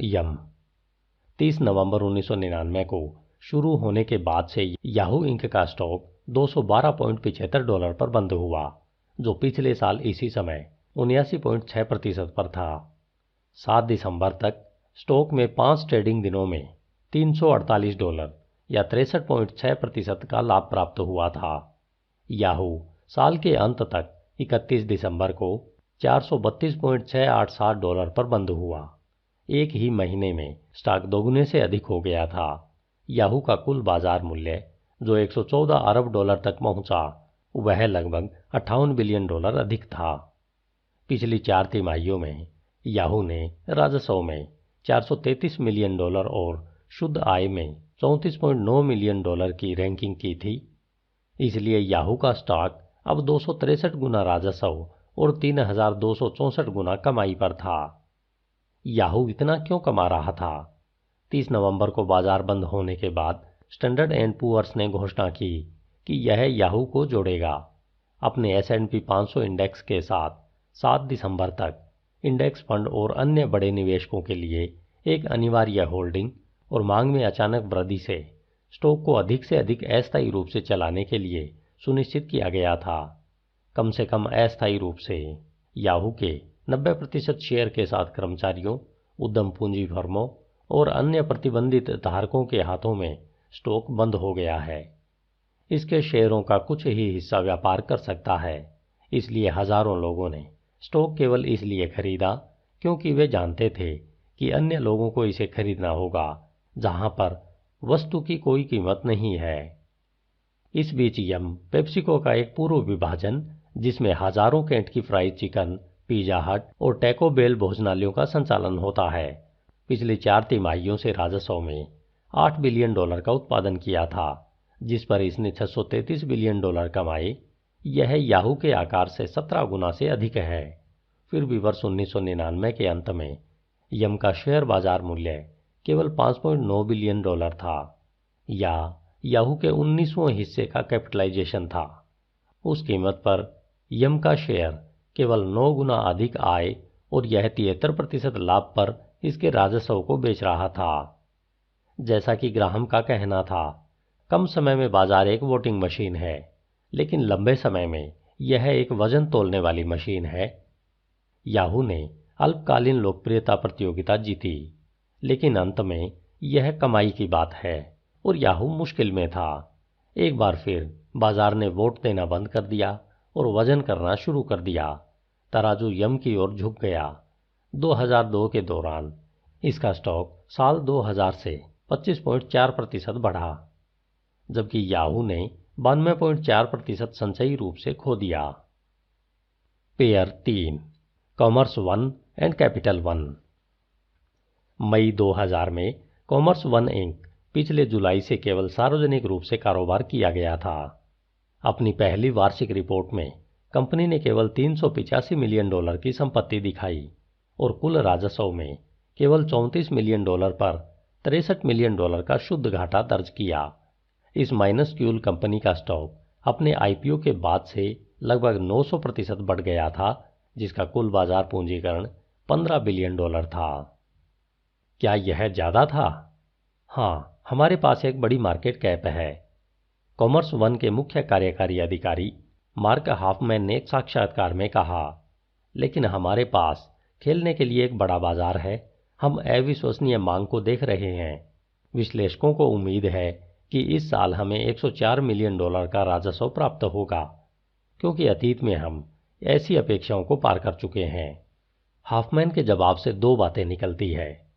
यम 30 नवंबर 1999 को शुरू होने के बाद से याहू इंक का स्टॉक $212.75 पर बंद हुआ, जो पिछले साल इसी समय 79.6% पर था। 7 दिसंबर तक स्टॉक में 5 ट्रेडिंग दिनों में $348 या 63.6% का लाभ प्राप्त हुआ था। याहू साल के अंत तक 31 दिसंबर को $432.687 पर बंद हुआ। एक ही महीने में स्टॉक दोगुने से अधिक हो गया था। याहू का कुल बाजार मूल्य जो $114 अरब तक पहुंचा, वह लगभग $58 बिलियन अधिक था। पिछली 4 तिमाहियों में याहू ने राजस्व में $433 मिलियन और शुद्ध आय में $34.9 मिलियन की रैंकिंग की थी। इसलिए याहू का स्टॉक अब 263 गुना राजस्व और 3264 गुना कमाई पर था। याहू इतना क्यों कमा रहा था? 30 नवंबर को बाजार बंद होने के बाद स्टैंडर्ड एंड पुअर्स ने घोषणा की कि यह याहू को जोड़ेगा। अपने S&P 500 इंडेक्स के साथ 7 दिसंबर तक इंडेक्स फंड और अन्य बड़े निवेशकों के लिए एक अनिवार्य होल्डिंग और मांग में अचानक वृद्धि से स्टॉक को अधिक से अधिक अस्थायी रूप से चलाने के लिए सुनिश्चित किया गया था। कम से कम अस्थायी रूप से याहू के 90% शेयर के साथ कर्मचारियों, उद्यम पूंजी फर्मों और अन्य प्रतिबंधित धारकों के हाथों में स्टॉक बंद हो गया है। इसके शेयरों का कुछ ही हिस्सा व्यापार कर सकता है, इसलिए हजारों लोगों ने स्टॉक केवल इसलिए खरीदा क्योंकि वे जानते थे कि अन्य लोगों को इसे खरीदना होगा जहां पर वस्तु की कोई कीमत नहीं है। इस बीच यम पेप्सिको का एक पूर्व विभाजन, जिसमें हजारों केंटकी फ्राइड चिकन, पिज़्ज़ा हट और टैको बेल भोजनालयों का संचालन होता है, पिछले 4 तिमाहियों से राजस्व में $8 बिलियन का उत्पादन किया था, जिस पर इसने $633 बिलियन कमाए। यह याहू के आकार से 17 गुना से अधिक है। फिर भी वर्ष 1999 के अंत में यम का शेयर बाजार मूल्य केवल $5.9 बिलियन था, या याहू के 19वें हिस्से का कैपिटलाइजेशन था। उस कीमत पर यम का शेयर केवल 9 गुना अधिक आय और यह 73% लाभ पर इसके राजस्व को बेच रहा था। जैसा कि ग्राहम का कहना था, कम समय में बाजार एक वोटिंग मशीन है, लेकिन लंबे समय में यह एक वजन तोलने वाली मशीन है। याहू ने अल्पकालीन लोकप्रियता प्रतियोगिता जीती, लेकिन अंत में यह कमाई की बात है और याहू मुश्किल में था। एक बार फिर बाजार ने वोट देना बंद कर दिया और वजन करना शुरू कर दिया। तराजू यम की ओर झुक गया। 2002 के दौरान इसका स्टॉक साल 2000 से 25.4% बढ़ा, जबकि याहू ने 92.4% संचयी रूप से खो दिया। Pair 3, Commerce One and Capital One. मई 2000 में कॉमर्स वन इंक पिछले जुलाई से केवल सार्वजनिक रूप से कारोबार किया गया था। अपनी पहली वार्षिक रिपोर्ट में कंपनी ने केवल $385 मिलियन की संपत्ति दिखाई और कुल राजस्व में केवल $34 मिलियन पर $63 मिलियन का शुद्ध घाटा दर्ज किया। इस माइनस्क्यूल कंपनी का स्टॉक अपने आईपीओ के बाद से लगभग 900% बढ़ गया था, जिसका कुल बाजार पूंजीकरण $15 बिलियन था। क्या यह ज्यादा था? हाँ, हमारे पास एक बड़ी मार्केट कैप है। कॉमर्स वन के मुख्य कार्यकारी अधिकारी मार्क हाफमैन ने एक साक्षात्कार में कहा, लेकिन हमारे पास खेलने के लिए एक बड़ा बाजार है। हम अविश्वसनीय मांग को देख रहे हैं। विश्लेषकों को उम्मीद है कि इस साल हमें $104 मिलियन का राजस्व प्राप्त होगा, क्योंकि अतीत में हम ऐसी अपेक्षाओं को पार कर चुके हैं। हाफमैन के जवाब से 2 बातें निकलती है।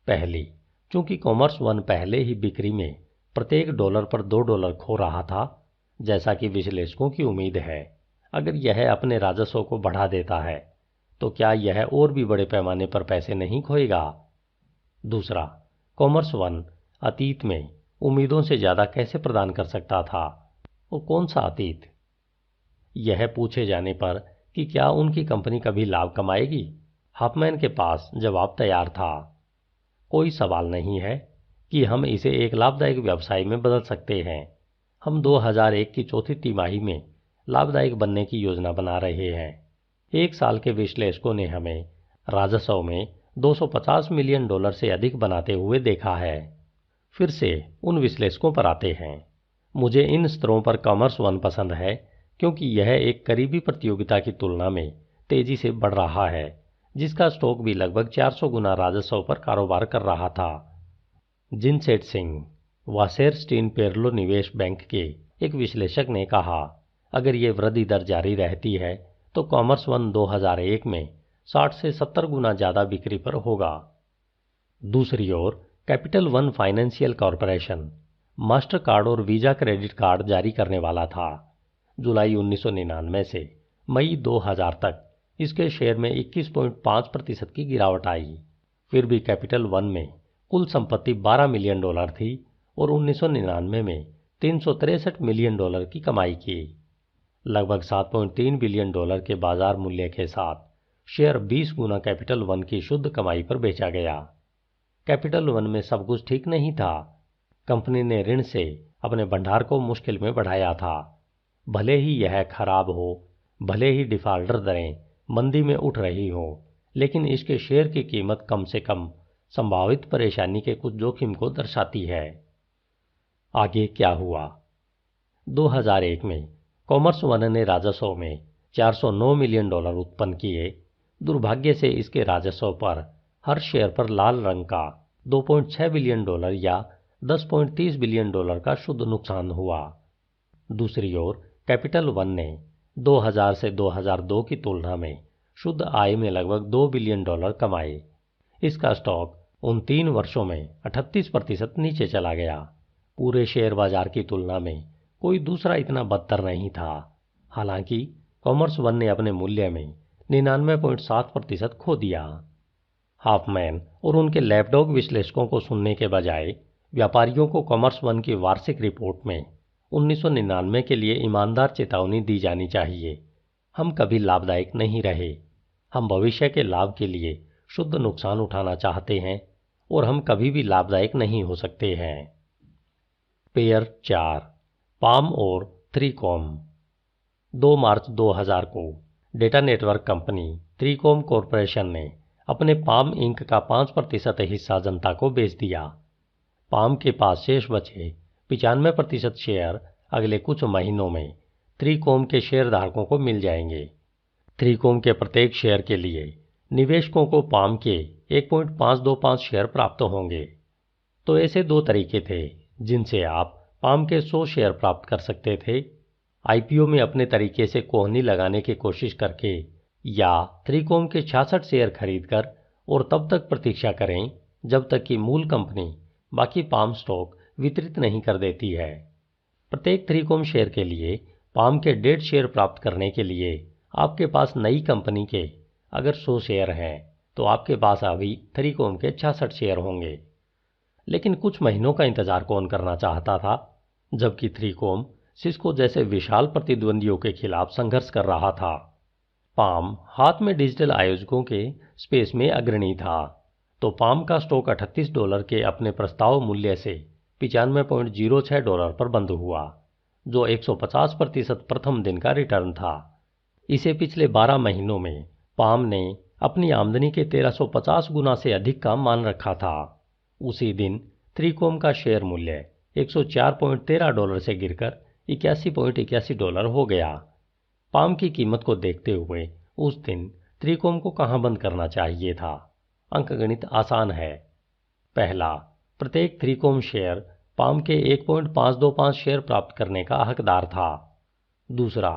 पहली, चूंकि कॉमर्स वन पहले ही बिक्री में प्रत्येक डॉलर पर $2 खो रहा था, जैसा कि विश्लेषकों की उम्मीद है, अगर यह अपने राजस्व को बढ़ा देता है तो क्या यह और भी बड़े पैमाने पर पैसे नहीं खोएगा? दूसरा, कॉमर्स वन अतीत में उम्मीदों से ज्यादा कैसे प्रदान कर सकता था, और कौन सा अतीत? यह पूछे जाने पर कि क्या उनकी कंपनी कभी लाभ कमाएगी, हाफमैन के पास जवाब तैयार था। कोई सवाल नहीं है कि हम इसे एक लाभदायक व्यवसाय में बदल सकते हैं। हम 2001 की चौथी तिमाही में लाभदायक बनने की योजना बना रहे हैं। 1 साल के विश्लेषकों ने हमें राजस्व में $250 मिलियन से अधिक बनाते हुए देखा है। फिर से उन विश्लेषकों पर आते हैं। मुझे इन स्तरों पर कॉमर्स वन पसंद है क्योंकि यह एक करीबी प्रतियोगिता की तुलना में तेजी से बढ़ रहा है, जिसका स्टॉक भी लगभग 400 गुना राजस्व पर कारोबार कर रहा था। जिनसेट सिंह, वासेरस्टीन पेरलो निवेश बैंक के एक विश्लेषक ने कहा, अगर ये वृद्धि दर जारी रहती है तो कॉमर्स वन 2001 में 60 से 70 गुना ज़्यादा बिक्री पर होगा। दूसरी ओर Capital One Financial Corporation Master Card और वीज़ा क्रेडिट कार्ड जारी करने वाला था। जुलाई 1999 से मई 2000 तक इसके शेयर में 21.5% की गिरावट आई। फिर भी कैपिटल वन में कुल संपत्ति $12 मिलियन थी और 1999 में $363 मिलियन की कमाई की। लगभग $7.3 बिलियन के बाजार मूल्य के साथ शेयर 20 गुना कैपिटल वन की शुद्ध कमाई पर बेचा गया। कैपिटल वन में सब कुछ ठीक नहीं था। कंपनी ने ऋण से अपने भंडार को मुश्किल में बढ़ाया था। भले ही यह खराब हो, भले ही डिफॉल्टर दरें मंदी में उठ रही हो, लेकिन इसके शेयर की कीमत कम से कम संभावित परेशानी के कुछ जोखिम को दर्शाती है। आगे क्या हुआ? 2001 में कॉमर्स वन ने राजस्व में $409 मिलियन उत्पन्न किए। दुर्भाग्य से इसके राजस्व पर हर शेयर पर लाल रंग का $2.6 बिलियन या $10.30 बिलियन का शुद्ध नुकसान हुआ। दूसरी ओर कैपिटल वन ने 2000 से 2002 की तुलना में शुद्ध आय में लगभग $2 बिलियन कमाए। इसका स्टॉक उन 3 वर्षों में 38% नीचे चला गया। पूरे शेयर बाजार की तुलना में कोई दूसरा इतना बदतर नहीं था। हालांकि कॉमर्स वन ने अपने मूल्य में 99.7% खो दिया। हाफमैन और उनके लैपडॉग विश्लेषकों को सुनने के बजाय व्यापारियों को कॉमर्स वन की वार्षिक रिपोर्ट में 1999 के लिए ईमानदार चेतावनी दी जानी चाहिए। हम कभी लाभदायक नहीं रहे। हम भविष्य के लाभ के लिए शुद्ध नुकसान उठाना चाहते हैं और हम कभी भी लाभदायक नहीं हो सकते हैं। पेयर 4, पाम और 3कॉम। 2 मार्च 2000 को डेटा नेटवर्क कंपनी 3कॉम कॉरपोरेशन ने अपने पाम इंक का 5% हिस्सा जनता को बेच दिया। पाम के पास शेष बचे 95% शेयर अगले कुछ महीनों में 3कॉम के शेयरधारकों को मिल जाएंगे। 3कॉम के प्रत्येक शेयर के लिए निवेशकों को पाम के 1.525 शेयर प्राप्त होंगे। तो ऐसे 2 तरीके थे जिनसे आप पाम के 100 शेयर प्राप्त कर सकते थे। आईपीओ में अपने तरीके से कोहनी लगाने की कोशिश करके, या 3कॉम के 66 शेयर खरीदकर और तब तक प्रतीक्षा करें जब तक कि मूल कंपनी बाकी पाम स्टॉक वितरित नहीं कर देती है। प्रत्येक 3कॉम शेयर के लिए पाम के 1.5 शेयर प्राप्त करने के लिए आपके पास नई कंपनी के अगर 100 शेयर हैं तो आपके पास अभी 3कॉम के 66 शेयर होंगे। लेकिन कुछ महीनों का इंतजार कौन करना चाहता था, जबकि 3कॉम सिस्को जैसे विशाल प्रतिद्वंदियों के खिलाफ संघर्ष कर रहा था। पाम हाथ में डिजिटल आयोजकों के स्पेस में अग्रणी था, तो पाम का स्टॉक $38 के अपने प्रस्ताव मूल्य से $95.06 पर बंद हुआ, जो 150% प्रथम दिन का रिटर्न था। इसे पिछले 12 महीनों में पाम ने अपनी आमदनी के 1350 गुना से अधिक का मान रखा था। उसी दिन 3कॉम का शेयर मूल्य $104.13 से गिरकर $81.81 हो गया। पाम की कीमत को देखते हुए उस दिन 3कॉम को कहां बंद करना चाहिए था? अंकगणित आसान है। पहला, प्रत्येक 3कॉम शेयर पाम के 1.525 शेयर प्राप्त करने का हकदार था। दूसरा,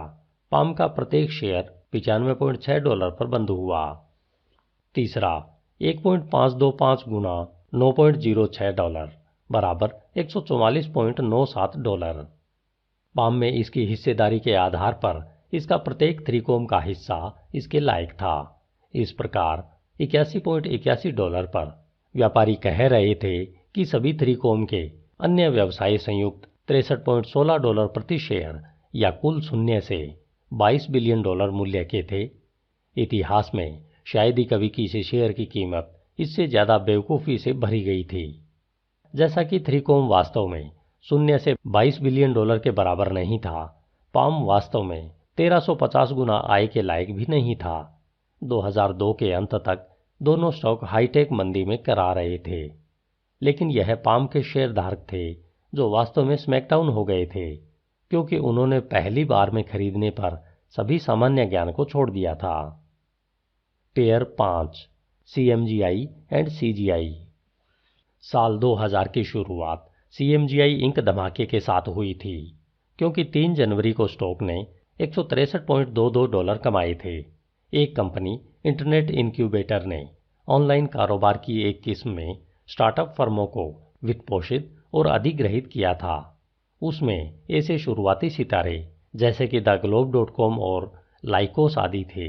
पाम का प्रत्येक शेयर $95.6 पर बंद हुआ। तीसरा, 1.525 गुना $9.06 बराबर $144.97। पाम में इसकी हिस्सेदारी के आधार पर इसका प्रत्येक 3कॉम का हिस्सा इसके लायक था। इस प्रकार $81.81 पर व्यापारी कह रहे थे कि सभी 3कॉम के अन्य व्यवसायी संयुक्त $63.16 प्रति शेयर या कुल शून्य से $22 बिलियन मूल्य के थे। इतिहास में शायद ही कभी किसी शेयर की कीमत इससे ज़्यादा बेवकूफ़ी से भरी गई थी। जैसा कि 3कॉम वास्तव में शून्य से $22 बिलियन के बराबर नहीं था, पाम वास्तव में 1350 गुना आय के लायक भी नहीं था। 2002 के अंत तक दोनों स्टॉक हाईटेक मंदी में करा रहे थे, लेकिन यह पाम के शेयरधारक थे जो वास्तव में स्मैकडाउन हो गए थे, क्योंकि उन्होंने पहली बार में खरीदने पर सभी सामान्य ज्ञान को छोड़ दिया था। Pair 5, CMGI and CGI। साल 2000 की शुरुआत CMGI इंक धमाके के साथ हुई थी, क्योंकि 3 जनवरी को स्टॉक ने $163.22 कमाए थे। एक कंपनी इंटरनेट इनक्यूबेटर ने ऑनलाइन कारोबार की एक किस्म में स्टार्टअप फर्मों को वित्तपोषित और अधिग्रहित किया था। उसमें ऐसे शुरुआती सितारे जैसे कि theGlobe.com और लाइकोस आदि थे।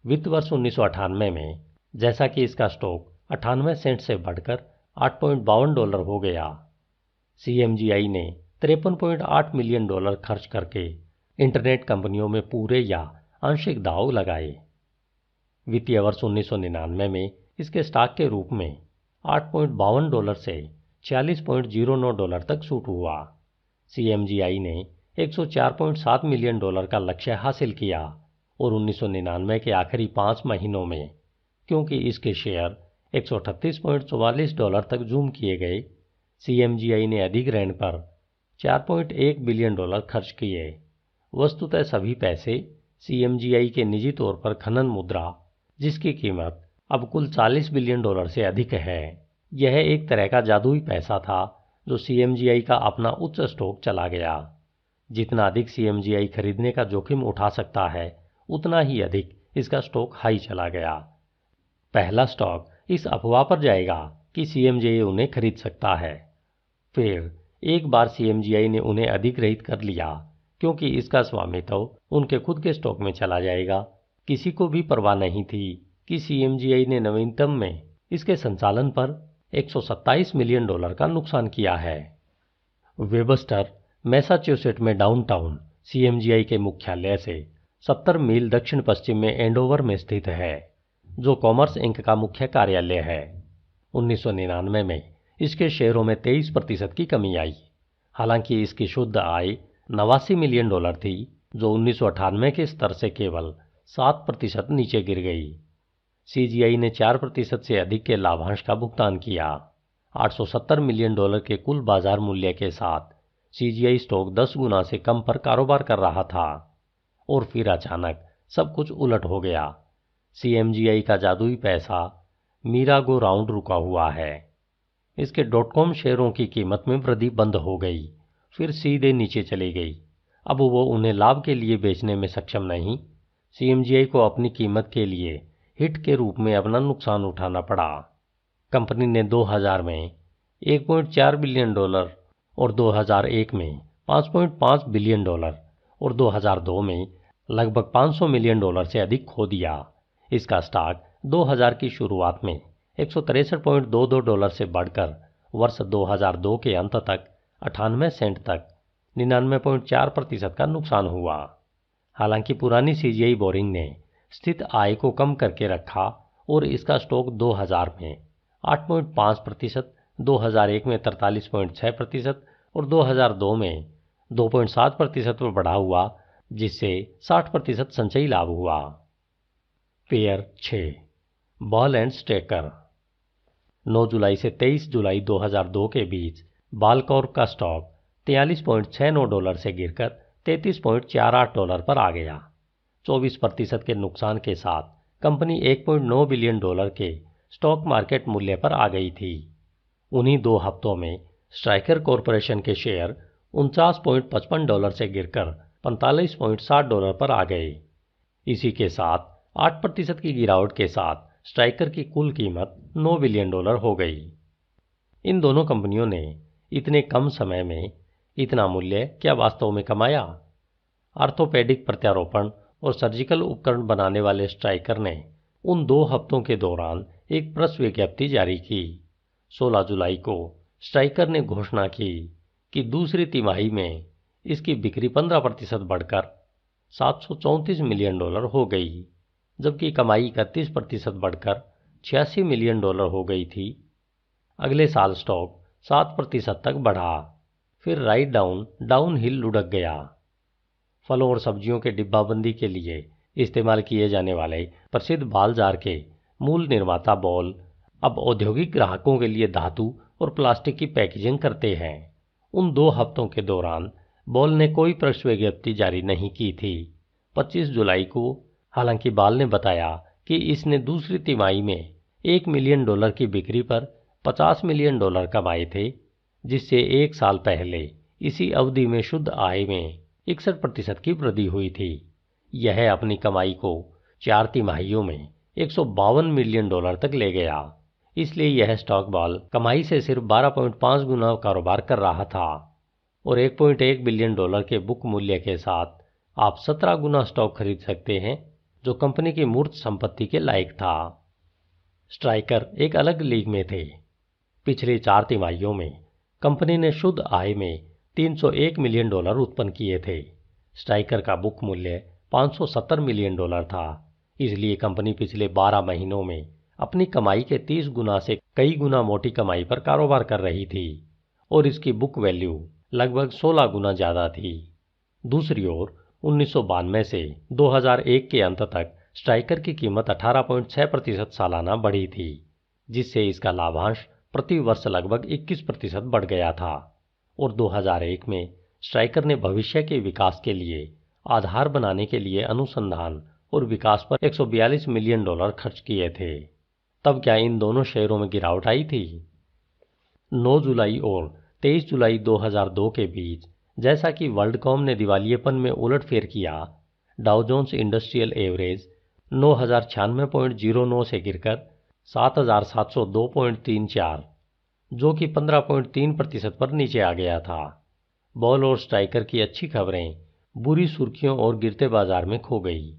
वित्त वर्ष 1998 में जैसा कि इसका स्टॉक 98 सेंट से बढ़कर $8.52 हो गया, CMGI ने $53.8 मिलियन खर्च करके इंटरनेट कंपनियों में पूरे या आंशिक दांव लगाए। वित्तीय वर्ष 1999 में इसके स्टॉक के रूप में $8.52 से $46.09 तक शूट हुआ। CMGI ने $104.7 मिलियन का लक्ष्य हासिल किया और 1999 के आखिरी 5 महीनों में, क्योंकि इसके शेयर $138.44 तक जूम किए गए, CMGI ने अधिग्रहण पर $4.1 बिलियन खर्च किए। वस्तुतः सभी पैसे CMGI के निजी तौर पर खनन मुद्रा, जिसकी कीमत अब कुल $40 बिलियन से अधिक है। यह एक तरह का जादुई पैसा था जो CMGI का अपना उच्च स्टॉक चला गया। जितना अधिक CMGI खरीदने का जोखिम उठा सकता है, उतना ही अधिक इसका स्टॉक हाई चला गया। पहला स्टॉक इस अफवाह पर जाएगा कि CMGI उन्हें खरीद सकता है। फिर एक बार CMGI ने उन्हें अधिग्रहित कर लिया, क्योंकि इसका स्वामित्व उनके खुद के स्टॉक में चला जाएगा। किसी को भी परवाह नहीं थी कि CMGI ने नवीनतम में इसके संचालन पर $127 मिलियन का नुकसान किया है। वेबस्टर मैसाचुसेट में डाउनटाउन CMGI के मुख्यालय से 70 मील दक्षिण पश्चिम में एंडोवर में स्थित है, जो कॉमर्स इंक का मुख्य कार्यालय है। 1999 में इसके शेयरों में 23% की कमी आई। हालांकि इसकी शुद्ध आय $89 मिलियन थी, जो 1998 के स्तर से केवल 7% नीचे गिर गई। CGI ने 4% से अधिक के लाभांश का भुगतान किया। $870 मिलियन के कुल बाजार मूल्य के साथ CGI स्टॉक 10 गुना से कम पर कारोबार कर रहा था, और फिर अचानक सब कुछ उलट हो गया। CMGI का जादुई पैसा मीरा गो राउंड रुका हुआ है। इसके .com शेयरों की कीमत में वृद्धि बंद हो गई, फिर सीधे नीचे चली गई। अब वो उन्हें लाभ के लिए बेचने में सक्षम नहीं। CMGI को अपनी कीमत के लिए हिट के रूप में अपना नुकसान उठाना पड़ा। कंपनी ने 2000 में $1.4 बिलियन और 2001 में $5.5 बिलियन और 2002 में लगभग $500 मिलियन से अधिक खो दिया। इसका स्टॉक 2000 की शुरुआत में $163.22 से बढ़कर वर्ष 2002 के अंत तक 98 सेंट तक 99.4% का नुकसान हुआ। हालांकि पुरानी CGI बोरिंग ने स्थित आय को कम करके रखा और इसका स्टॉक 2000 में 8.5%, 2001 में 43.6% और 2002 में 2.7% पर बढ़ा हुआ, जिससे 60% संचयी लाभ हुआ। Pair 6, ball and Strecker. 9 जुलाई से 23 जुलाई 2002 के बीच बालकॉर्प का स्टॉक $43.69 से गिरकर $33.48 पर आ गया। 24% के नुकसान के साथ कंपनी $1.9 बिलियन के स्टॉक मार्केट मूल्य पर आ गई थी। उन्हीं 2 हफ्तों में स्ट्राइकर कॉरपोरेशन के शेयर $49.55 से गिरकर $45.60 पर आ गए। इसी के साथ 8% की गिरावट के साथ स्ट्राइकर की कुल कीमत $9 बिलियन हो गई। इन दोनों कंपनियों ने इतने कम समय में इतना मूल्य क्या वास्तव में कमाया? आर्थोपेडिक प्रत्यारोपण और सर्जिकल उपकरण बनाने वाले स्ट्राइकर ने उन 2 हफ्तों के दौरान एक प्रेस विज्ञप्ति जारी की। 16 जुलाई को स्ट्राइकर ने घोषणा की कि दूसरी तिमाही में इसकी बिक्री 15% बढ़कर $734 मिलियन हो गई, जबकि कमाई 31% बढ़कर $86 मिलियन हो गई थी। अगले साल स्टॉक 7% तक बढ़ा, फिर राइट डाउन हिल लुढ़क गया। फलों और सब्जियों के डिब्बाबंदी के लिए इस्तेमाल किए जाने वाले प्रसिद्ध बाल जार के मूल निर्माता बॉल अब औद्योगिक ग्राहकों के लिए धातु और प्लास्टिक की पैकेजिंग करते हैं। उन 2 हफ्तों के दौरान बॉल ने कोई प्रेस विज्ञप्ति जारी नहीं की थी। 25 जुलाई को हालांकि बॉल ने बताया कि इसने दूसरी तिमाही में $1 मिलियन की बिक्री पर $50 मिलियन कमाए थे, जिससे 1 साल पहले इसी अवधि में शुद्ध आय में 61% की वृद्धि हुई थी। यह अपनी कमाई को 4 तिमाहियों में $152 मिलियन तक ले गया। इसलिए यह स्टॉक बॉल कमाई से सिर्फ 12.5 गुना कारोबार कर रहा था और $1.1 बिलियन के बुक मूल्य के साथ आप 17 गुना स्टॉक खरीद सकते हैं, जो कंपनी की मूर्त संपत्ति के लायक था। स्ट्राइकर एक अलग लीग में थे। पिछली 4 तिमाहियों में कंपनी ने शुद्ध आय में $301 मिलियन उत्पन्न किए थे। स्ट्राइकर का बुक मूल्य $570 मिलियन था। इसलिए कंपनी पिछले 12 महीनों में अपनी कमाई के 30 गुना से कई गुना मोटी कमाई पर कारोबार कर रही थी और इसकी बुक वैल्यू लगभग 16 गुना ज़्यादा थी। दूसरी ओर 1992 से 2001 के अंत तक स्ट्राइकर की कीमत 18.6% सालाना बढ़ी थी, जिससे इसका लाभांश प्रति वर्ष लगभग 21% बढ़ गया था और 2001 में स्ट्राइकर ने भविष्य के विकास के लिए आधार बनाने के लिए अनुसंधान और विकास पर $142 मिलियन खर्च किए थे। तब क्या इन दोनों शेयरों में गिरावट आई थी? 9 जुलाई और 23 जुलाई 2002 के बीच, जैसा कि वर्ल्डकॉम ने दिवालियेपन में उलटफेर किया, डाउ जोन्स इंडस्ट्रियल एवरेज 9096.09 से गिरकर 7702.34, जो कि 15.3% पर नीचे आ गया था। बॉल और स्ट्राइकर की अच्छी खबरें बुरी सुर्खियों और गिरते बाजार में खो गई,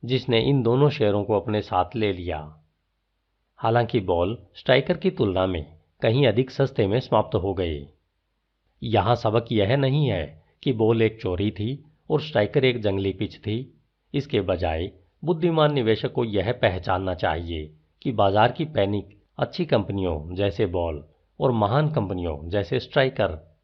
जिसने इन दोनों शेयरों को अपने साथ ले लिया। हालांकि बॉल स्ट्राइकर की तुलना में कहीं अधिक सस्ते में समाप्त हो गए। यहाँ सबक यह नहीं है कि बॉल एक चोरी थी और स्ट्राइकर एक जंगली पिच थी। इसके बजाय बुद्धिमान निवेशक को यह पहचानना चाहिए कि बाजार की पैनिक अच्छी कंपनियों जैसे बॉल और महान कंपनियों जैसे स्ट्राइकर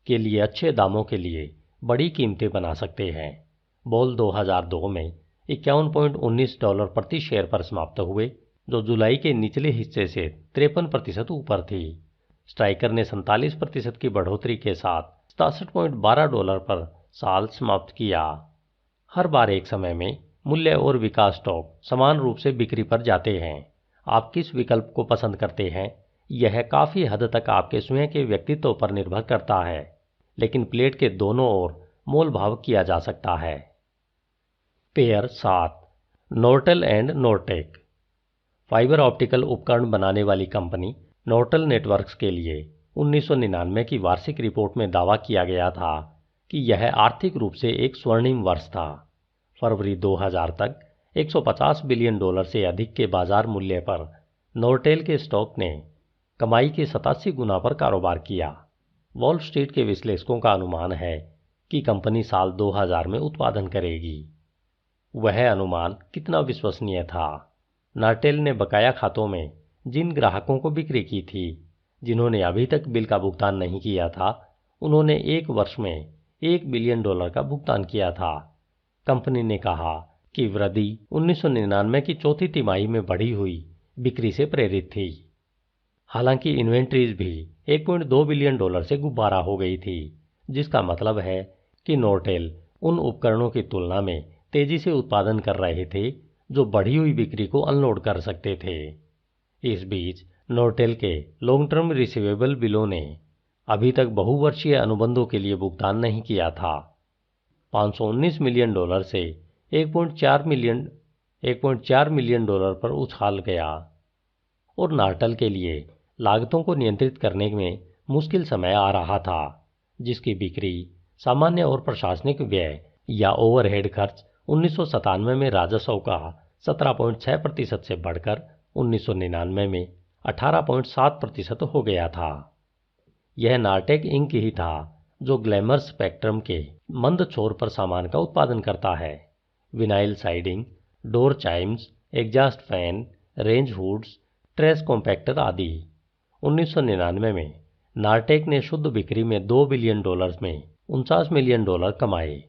के लिए अच्छे दामों के लिए बड़ी कीमतें बना सकते हैं। बॉल 2002 में $51.19 प्रति शेयर पर समाप्त हुए, जो जुलाई के निचले हिस्से से 53% ऊपर थी। स्ट्राइकर ने 47% की बढ़ोतरी के साथ $67.12 पर साल समाप्त किया। हर बार एक समय में मूल्य और विकास स्टॉक समान रूप से बिक्री पर जाते हैं। आप किस विकल्प को पसंद करते हैं, यह काफ़ी हद तक आपके स्वयं के व्यक्तित्व पर निर्भर करता है, लेकिन प्लेट के दोनों ओर मोल भाव किया जा सकता है। Pair 7, Nortel and Nortek. Fibre optical उपकरण बनाने वाली कंपनी नॉर्टेल नेटवर्क्स के लिए 1999 की वार्षिक रिपोर्ट में दावा किया गया था कि यह आर्थिक रूप से एक स्वर्णिम वर्ष था। फरवरी 2000 तक $150 बिलियन से अधिक के बाजार मूल्य पर नॉर्टेल के स्टॉक ने कमाई के 87 गुना पर कारोबार किया। वॉल स्ट्रीट के विश्लेषकों का अनुमान है कि कंपनी साल 2000 में उत्पादन करेगी। वह अनुमान कितना विश्वसनीय था? नॉर्टेल ने बकाया खातों में जिन ग्राहकों को बिक्री की थी, जिन्होंने अभी तक बिल का भुगतान नहीं किया था, उन्होंने एक वर्ष में $1 बिलियन का भुगतान किया था। कंपनी ने कहा कि वृद्धि 1999 की चौथी तिमाही में बढ़ी हुई बिक्री से प्रेरित थी। हालांकि इन्वेंट्रीज भी $1.2 बिलियन से गुब्बारा हो गई थी, जिसका मतलब है कि नॉर्टेल उन उपकरणों की तुलना में तेजी से उत्पादन कर रहे थे जो बढ़ी हुई बिक्री को अनलोड कर सकते थे। इस बीच नॉर्टेल के लॉन्ग टर्म रिसीवेबल बिलों ने अभी तक बहुवर्षीय अनुबंधों के लिए भुगतान नहीं किया था। $519 मिलियन से 1.4 मिलियन पर उछाल गया और नॉर्टेल के लिए लागतों को नियंत्रित करने में मुश्किल समय आ रहा था, जिसकी बिक्री, सामान्य और प्रशासनिक व्यय या ओवरहेड खर्च 1997 में राजस्व का 17.6% से बढ़कर 1999 में 18.7% हो गया था। यह नॉर्टेक इंक ही था जो ग्लैमर स्पेक्ट्रम के मंद छोर पर सामान का उत्पादन करता है। Vinyl siding, door Chimes, exhaust fan, range hoods, trace compactor आदि। 1999 में नॉर्टेक ने शुद्ध बिक्री में $2 बिलियन में $49 मिलियन कमाए।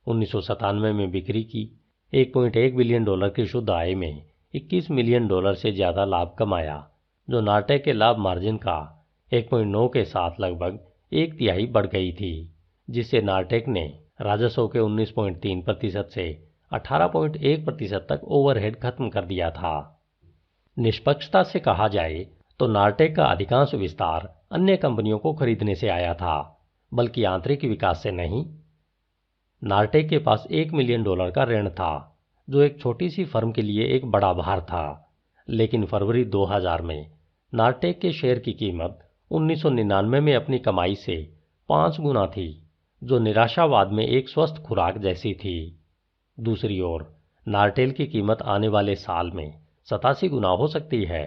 1997 में बिक्री की $1.1 बिलियन की शुद्ध आय में $21 मिलियन से ज़्यादा लाभ कमाया, जो नार्टेक के लाभ मार्जिन का 1.9 के साथ लगभग 1/3 बढ़ गई थी, जिससे नार्टेक ने राजस्व के 19.3% से 18.1% तक ओवरहेड खत्म कर दिया था। निष्पक्षता से कहा जाए तो नार्टेक का अधिकांश विस्तार अन्य कंपनियों को खरीदने से आया था, बल्कि आंतरिक विकास से नहीं। नार्टेक के पास $1 मिलियन का ऋण था, जो एक छोटी सी फर्म के लिए एक बड़ा भार था। लेकिन फरवरी 2000 में नार्टेक के शेयर की कीमत 1999 में अपनी कमाई से 5 गुना थी, जो निराशावाद में एक स्वस्थ खुराक जैसी थी। दूसरी ओर नार्टेल की कीमत आने वाले साल में 87 गुना हो सकती है।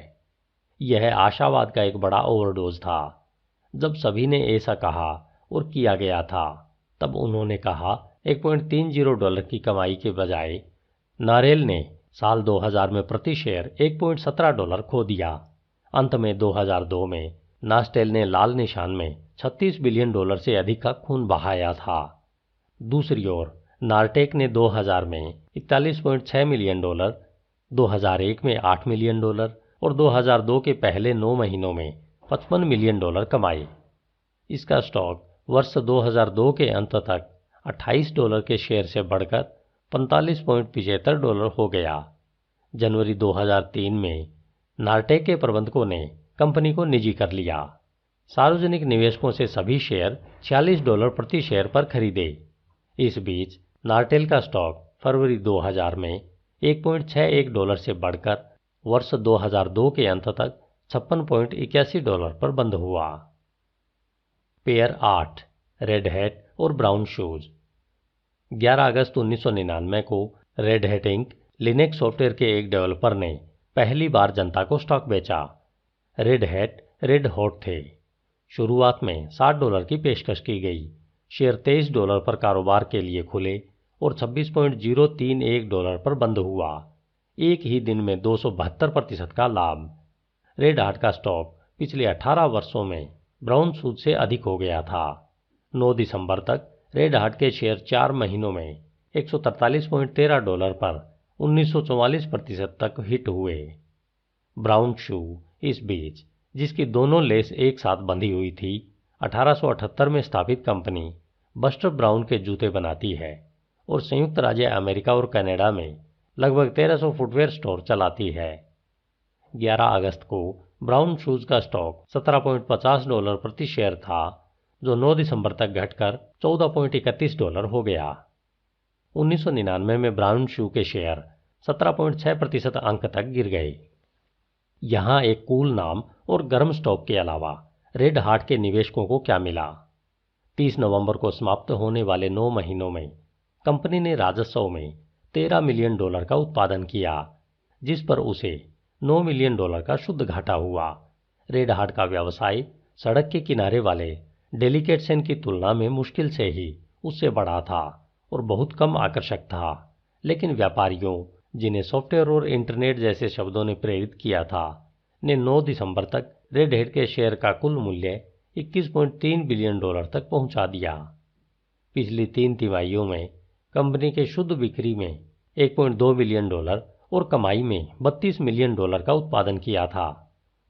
यह आशावाद का एक बड़ा ओवरडोज था। जब सभी ने ऐसा कहा और किया गया था, तब उन्होंने कहा $1.30 की कमाई के बजाय नारेल ने साल 2000 में प्रति शेयर $1.17 खो दिया। अंत में 2002 में नास्टेल ने लाल निशान में $36 बिलियन से अधिक का खून बहाया था। दूसरी ओर नार्टेक ने 2000 में $41.6 मिलियन, 2001 में $8 मिलियन और 2002 के पहले 9 महीनों में $55 मिलियन कमाए। इसका स्टॉक वर्ष 2002 के अंत तक $28 के शेयर से बढ़कर $45.75 हो गया। जनवरी 2003 में नार्टेक के प्रबंधकों ने कंपनी को निजी कर लिया। सार्वजनिक निवेशकों से सभी शेयर $46 प्रति शेयर पर खरीदे। इस बीच नार्टेल का स्टॉक फरवरी 2000 में $1.61 से बढ़कर वर्ष 2002 के अंत तक $56.81 पर बंद हुआ। पेयर 8 रेड हैट और ब्राउन शूज। 11 अगस्त 1999 को Red Hat Inc Linux software के एक डेवलपर ने पहली बार जनता को स्टॉक बेचा। रेड हैट रेड हॉट थे। शुरुआत में $60 की पेशकश की गई। शेयर $23 पर कारोबार के लिए खुले और $26.031 पर बंद हुआ। एक ही दिन में 272% का लाभ। रेड हाट का स्टॉक पिछले 18 वर्षों में ब्राउन शूज से अधिक हो गया था। 9 दिसंबर तक रेड हाट के शेयर 4 महीनों में $143.13 पर 1944% तक हिट हुए। ब्राउन शू इस बीच, जिसकी दोनों लेस एक साथ बंधी हुई थी, 1878 में स्थापित कंपनी बस्टर ब्राउन के जूते बनाती है और संयुक्त राज्य अमेरिका और कनाडा में लगभग 1300 फुटवेयर स्टोर चलाती है। 11 अगस्त को ब्राउन शूज का स्टॉक $17.50 प्रति शेयर था, जो 9 दिसंबर तक घटकर $14.31 हो गया। 1999 में ब्राउन शू के शेयर 17.6% अंक तक गिर गए। यहाँ एक कूल नाम और गर्म स्टॉक के अलावा रेड हाट के निवेशकों को क्या मिला? 30 नवंबर को समाप्त होने वाले 9 महीनों में कंपनी ने राजस्व में $13 मिलियन का उत्पादन किया, जिस पर उसे $9 मिलियन का शुद्ध घाटा हुआ। रेड हाट का व्यवसाय सड़क के किनारे वाले डेलिकेटसन की तुलना में मुश्किल से ही उससे बड़ा था और बहुत कम आकर्षक था, लेकिन व्यापारियों, जिन्हें सॉफ्टवेयर और इंटरनेट जैसे शब्दों ने प्रेरित किया था, ने 9 दिसंबर तक रेड हैट के शेयर का कुल मूल्य $21.3 बिलियन तक पहुंचा दिया। पिछली 3 तिमाहियों में कंपनी के शुद्ध बिक्री में $1.2 बिलियन और कमाई में $32 मिलियन का उत्पादन किया था।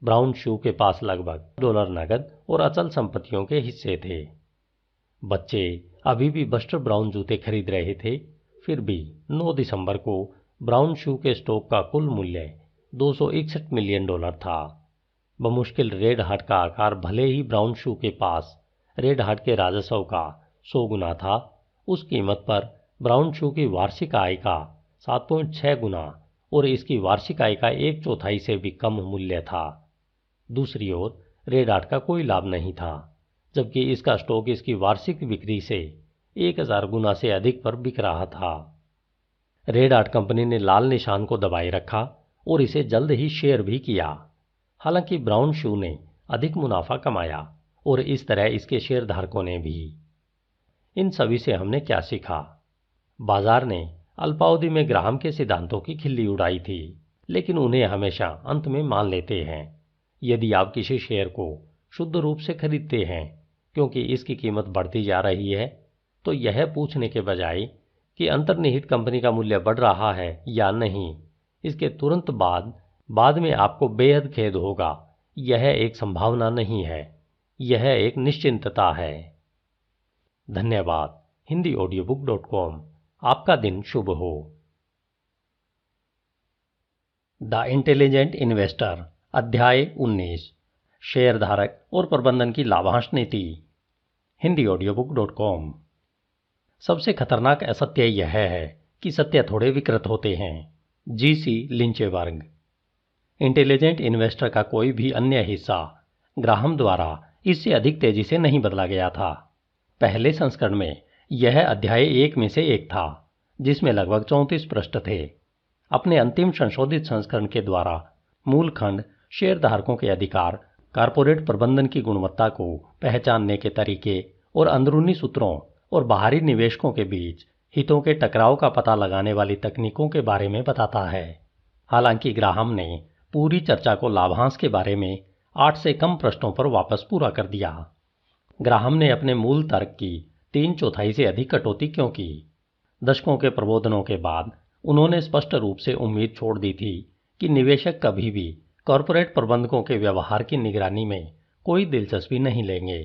ब्राउन शू के पास लगभग $1 नकद और अचल संपत्तियों के हिस्से थे। बच्चे अभी भी बस्टर ब्राउन जूते खरीद रहे थे, फिर भी 9 दिसंबर को ब्राउन शू के स्टॉक का कुल मूल्य $261 मिलियन था। बमुश्किल रेड हाट का आकार भले ही ब्राउन शू के पास रेड हाट के राजस्व का 100 गुना था, उस कीमत पर ब्राउन शू की वार्षिक आय का 7.6 गुना और इसकी वार्षिक आय का 1/4 से भी कम मूल्य था। दूसरी ओर रेड हाट का कोई लाभ नहीं था, जबकि इसका स्टॉक इसकी वार्षिक बिक्री से 1000 गुना से अधिक पर बिक रहा था। रेड हाट कंपनी ने लाल निशान को दबाए रखा और इसे जल्द ही शेयर भी किया। हालांकि ब्राउन शू ने अधिक मुनाफा कमाया और इस तरह इसके शेयरधारकों ने भी। इन सभी से हमने क्या सीखा? बाजार ने अल्पावधि में ग्राहम के सिद्धांतों की खिल्ली उड़ाई थी, लेकिन उन्हें हमेशा अंत में मान लेते हैं। यदि आप किसी शेयर को शुद्ध रूप से खरीदते हैं क्योंकि इसकी कीमत बढ़ती जा रही है, तो यह पूछने के बजाय कि अंतर्निहित कंपनी का मूल्य बढ़ रहा है या नहीं, इसके तुरंत बाद में आपको बेहद खेद होगा। यह एक संभावना नहीं है, यह एक निश्चिंतता है। धन्यवाद। HindiAudiobook.com। आपका दिन शुभ हो। द इंटेलिजेंट इन्वेस्टर, अध्याय 19, शेयरधारक और प्रबंधन की लाभांश नीति। HindiAudiobook.com। सबसे खतरनाक असत्य यह है कि सत्य थोड़े विकृत होते हैं। G.C. लिंचेबर्ग। इंटेलिजेंट इन्वेस्टर का कोई भी अन्य हिस्सा ग्राहम द्वारा इससे अधिक तेजी से नहीं बदला गया था। पहले संस्करण में यह अध्याय 1 में से एक था, जिसमें लगभग 34 पृष्ठ थे। अपने अंतिम संशोधित संस्करण के द्वारा मूल खंड शेयरधारकों के अधिकार, कारपोरेट प्रबंधन की गुणवत्ता को पहचानने के तरीके और अंदरूनी सूत्रों और बाहरी निवेशकों के बीच हितों के टकराव का पता लगाने वाली तकनीकों के बारे में बताता है। हालांकि ग्राहम ने पूरी चर्चा को लाभांश के बारे में 8 से कम पृष्ठों पर वापस पूरा कर दिया। ग्राहम ने अपने मूल तर्क की 3/4 से अधिक कटौती क्यों की? दशकों के प्रबोधनों के बाद उन्होंने स्पष्ट रूप से उम्मीद छोड़ दी थी कि निवेशक कभी भी कॉरपोरेट प्रबंधकों के व्यवहार की निगरानी में कोई दिलचस्पी नहीं लेंगे।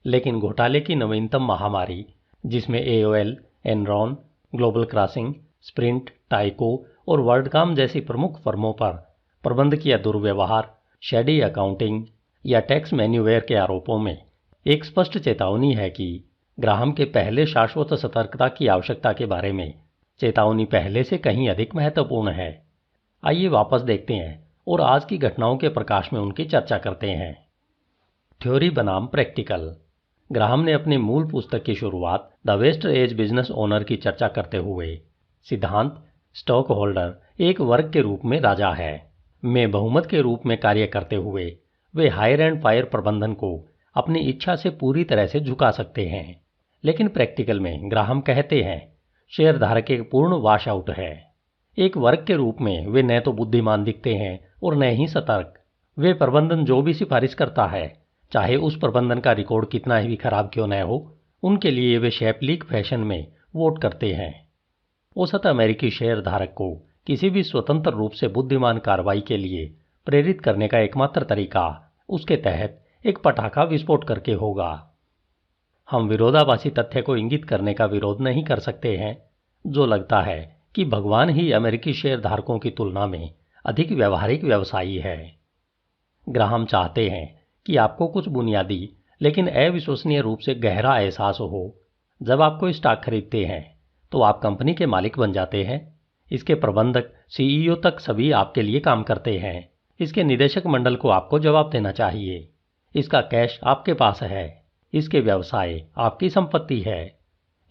लेकिन घोटाले की नवीनतम महामारी, जिसमें AOL, Enron, Global Crossing, Sprint, Tyco और वर्ल्डकॉम जैसी प्रमुख फर्मों पर प्रबंधकीय दुर्व्यवहार, शेडी अकाउंटिंग या टैक्स मैन्यूवेयर के आरोपों में एक स्पष्ट चेतावनी है कि ग्राहम के पहले शाश्वत सतर्कता की आवश्यकता के बारे में चेतावनी पहले से कहीं अधिक महत्वपूर्ण है। आइए वापस देखते हैं और आज की घटनाओं के प्रकाश में उनकी चर्चा करते हैं। थ्योरी बनाम प्रैक्टिकल। ग्राहम ने अपनी मूल पुस्तक की शुरुआत the west edge business owner की चर्चा करते हुए सिद्धांत स्टॉक होल्डर एक वर्ग के रूप में राजा है में बहुमत के रूप में कार्य करते हुए वे हायर एंड फायर प्रबंधन को अपनी इच्छा से पूरी तरह से झुका सकते हैं। लेकिन प्रैक्टिकल में ग्राहम कहते हैं शेयर धारक एक पूर्ण वॉश आउट है। एक वर्ग के रूप में वे न तो बुद्धिमान दिखते हैं और न ही सतर्क। वे प्रबंधन जो भी सिफारिश करता है, चाहे उस प्रबंधन का रिकॉर्ड कितना ही खराब क्यों न हो, उनके लिए वे शैपलीक फैशन में वोट करते हैं। औसत अमेरिकी शेयर धारक को किसी भी स्वतंत्र रूप से बुद्धिमान कार्रवाई के लिए प्रेरित करने का एकमात्र तरीका उसके तहत एक पटाखा विस्फोट करके होगा। हम विरोधाभासी तथ्य को इंगित करने का विरोध नहीं कर सकते हैं, जो लगता है कि भगवान ही अमेरिकी शेयर धारकों की तुलना में अधिक व्यवहारिक व्यवसायी है। ग्राहम चाहते हैं कि आपको कुछ बुनियादी लेकिन अविश्वसनीय रूप से गहरा एहसास हो। जब आप कोई स्टॉक खरीदते हैं तो आप कंपनी के मालिक बन जाते हैं। इसके प्रबंधक CEO तक सभी आपके लिए काम करते हैं। इसके निदेशक मंडल को आपको जवाब देना चाहिए। इसका कैश आपके पास है। इसके व्यवसाय आपकी संपत्ति है।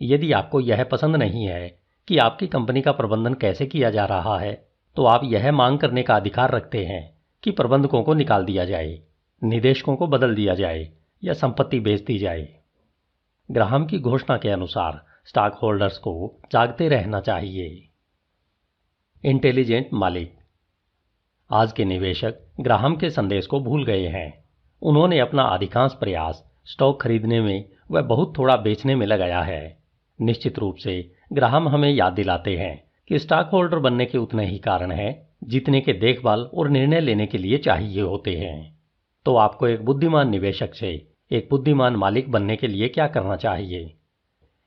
यदि आपको यह पसंद नहीं है कि आपकी कंपनी का प्रबंधन कैसे किया जा रहा है, तो आप यह मांग करने का अधिकार रखते हैं कि प्रबंधकों को निकाल दिया जाए, निदेशकों को बदल दिया जाए या संपत्ति बेच दी जाए। ग्राहम की घोषणा के अनुसार स्टॉक होल्डर्स को जागते रहना चाहिए। इंटेलिजेंट मालिक। आज के निवेशक ग्राहम के संदेश को भूल गए हैं। उन्होंने अपना अधिकांश प्रयास स्टॉक खरीदने में व बहुत थोड़ा बेचने में लगाया है। निश्चित रूप से ग्राहम हमें याद दिलाते हैं कि स्टॉक होल्डर बनने के उतने ही कारण हैं जितने के देखभाल और निर्णय लेने के लिए चाहिए होते हैं। तो आपको एक बुद्धिमान निवेशक से एक बुद्धिमान मालिक बनने के लिए क्या करना चाहिए?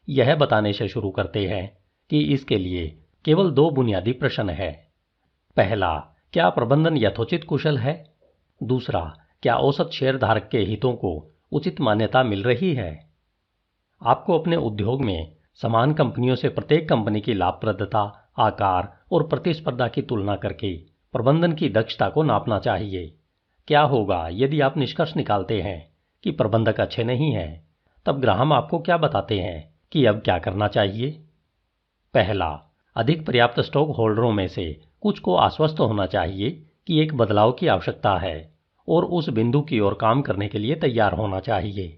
यह बताने से शुरू करते हैं कि इसके लिए केवल 2 बुनियादी प्रश्न हैं। पहला, क्या प्रबंधन यथोचित कुशल है? दूसरा, क्या औसत शेयर धारक के हितों को उचित मान्यता मिल रही है? आपको अपने उद्योग में समान कंपनियों से प्रत्येक कंपनी की लाभप्रदता, आकार और प्रतिस्पर्धा की तुलना करके प्रबंधन की दक्षता को नापना चाहिए। क्या होगा यदि आप निष्कर्ष निकालते हैं कि प्रबंधक अच्छे नहीं हैं? तब ग्राहम आपको क्या बताते हैं कि अब क्या करना चाहिए? पहला, अधिक पर्याप्त स्टॉक होल्डरों में से कुछ को आश्वस्त होना चाहिए कि एक बदलाव की आवश्यकता है और उस बिंदु की ओर काम करने के लिए तैयार होना चाहिए।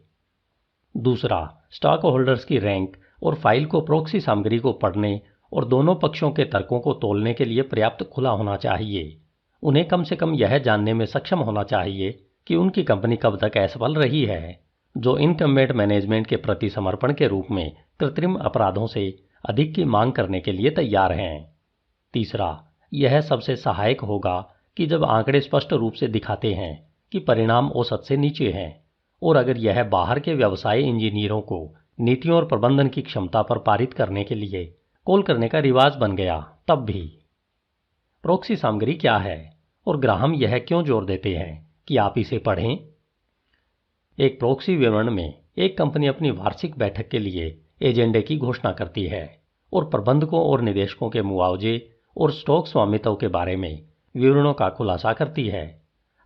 दूसरा, स्टॉक होल्डर्स की रैंक और फाइल को प्रॉक्सी सामग्री को पढ़ने और दोनों पक्षों के तर्कों को तोलने के लिए पर्याप्त खुला होना चाहिए। उन्हें कम से कम यह जानने में सक्षम होना चाहिए कि उनकी कंपनी कब तक असफल रही है, जो इनकम्बेंट मैनेजमेंट के प्रति समर्पण के रूप में कृत्रिम अपराधों से अधिक की मांग करने के लिए तैयार हैं। तीसरा, यह सबसे सहायक होगा कि जब आंकड़े स्पष्ट रूप से दिखाते हैं कि परिणाम औसत से नीचे हैं, और अगर यह बाहर के व्यवसाय इंजीनियरों को नीतियों और प्रबंधन की क्षमता पर पारित करने के लिए कॉल करने का रिवाज बन गया तब भी। प्रॉक्सी सामग्री क्या है और ग्राहम यह क्यों जोर देते हैं कि आप इसे पढ़ें? एक प्रॉक्सी विवरण में एक कंपनी अपनी वार्षिक बैठक के लिए एजेंडे की घोषणा करती है और प्रबंधकों और निदेशकों के मुआवजे और स्टॉक स्वामित्व के बारे में विवरणों का खुलासा करती है।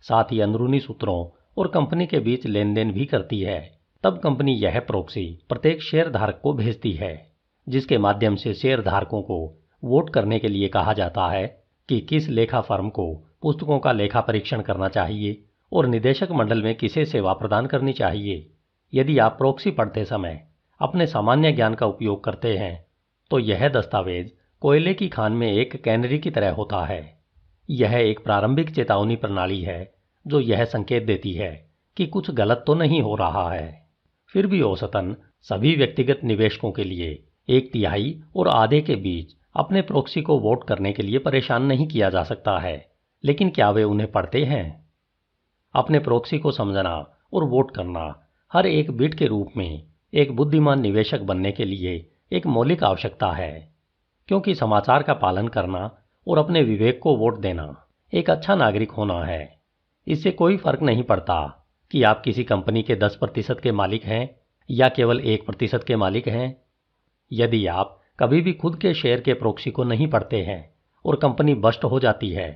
साथ ही अंदरूनी सूत्रों और कंपनी के बीच लेन देन भी करती है। तब कंपनी यह प्रॉक्सी प्रत्येक शेयर धारक को भेजती है, जिसके माध्यम से शेयर धारकों को वोट करने के लिए कहा जाता है कि किस लेखा फर्म को पुस्तकों का लेखा परीक्षण करना चाहिए और निदेशक मंडल में किसे सेवा प्रदान करनी चाहिए। यदि आप प्रॉक्सी पढ़ते समय अपने सामान्य ज्ञान का उपयोग करते हैं तो यह दस्तावेज कोयले की खान में एक कैनरी की तरह होता है। यह एक प्रारंभिक चेतावनी प्रणाली है जो यह संकेत देती है कि कुछ गलत तो नहीं हो रहा है। फिर भी औसतन सभी व्यक्तिगत निवेशकों के लिए 1/3 और आधे के बीच अपने प्रॉक्सी को वोट करने के लिए परेशान नहीं किया जा सकता है। लेकिन क्या वे उन्हें पढ़ते हैं? अपने प्रॉक्सी को समझना और वोट करना हर एक बिट के रूप में एक बुद्धिमान निवेशक बनने के लिए एक मौलिक आवश्यकता है, क्योंकि समाचार का पालन करना और अपने विवेक को वोट देना एक अच्छा नागरिक होना है। इससे कोई फर्क नहीं पड़ता कि आप किसी कंपनी के 10% के मालिक हैं या केवल 1% के मालिक हैं। यदि आप कभी भी खुद के शेयर के प्रॉक्सी को नहीं पढ़ते हैं और कंपनी बस्ट हो जाती है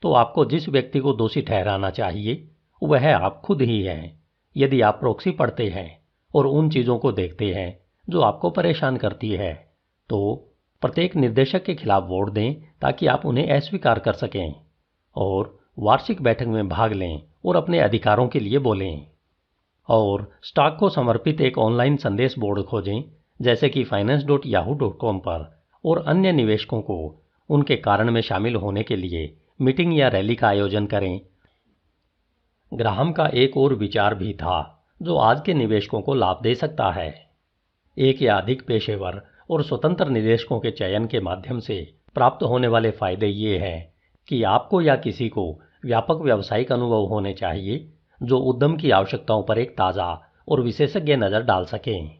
तो आपको जिस व्यक्ति को दोषी ठहराना चाहिए वह आप खुद ही हैं। यदि आप प्रॉक्सी पढ़ते हैं और उन चीज़ों को देखते हैं जो आपको परेशान करती है तो प्रत्येक निर्देशक के खिलाफ वोट दें ताकि आप उन्हें अस्वीकार कर सकें, और वार्षिक बैठक में भाग लें और अपने अधिकारों के लिए बोलें। और स्टॉक को समर्पित एक ऑनलाइन संदेश बोर्ड खोजें जैसे कि finance.yahoo.com पर, और अन्य निवेशकों को उनके कारण में शामिल होने के लिए मीटिंग या रैली का आयोजन करें। ग्राहम का एक और विचार भी था जो आज के निवेशकों को लाभ दे सकता है। एक या अधिक पेशेवर और स्वतंत्र निदेशकों के चयन के माध्यम से प्राप्त होने वाले फायदे ये हैं कि आपको या किसी को व्यापक व्यावसायिक अनुभव होने चाहिए जो उद्यम की आवश्यकताओं पर एक ताज़ा और विशेषज्ञ नज़र डाल सकें।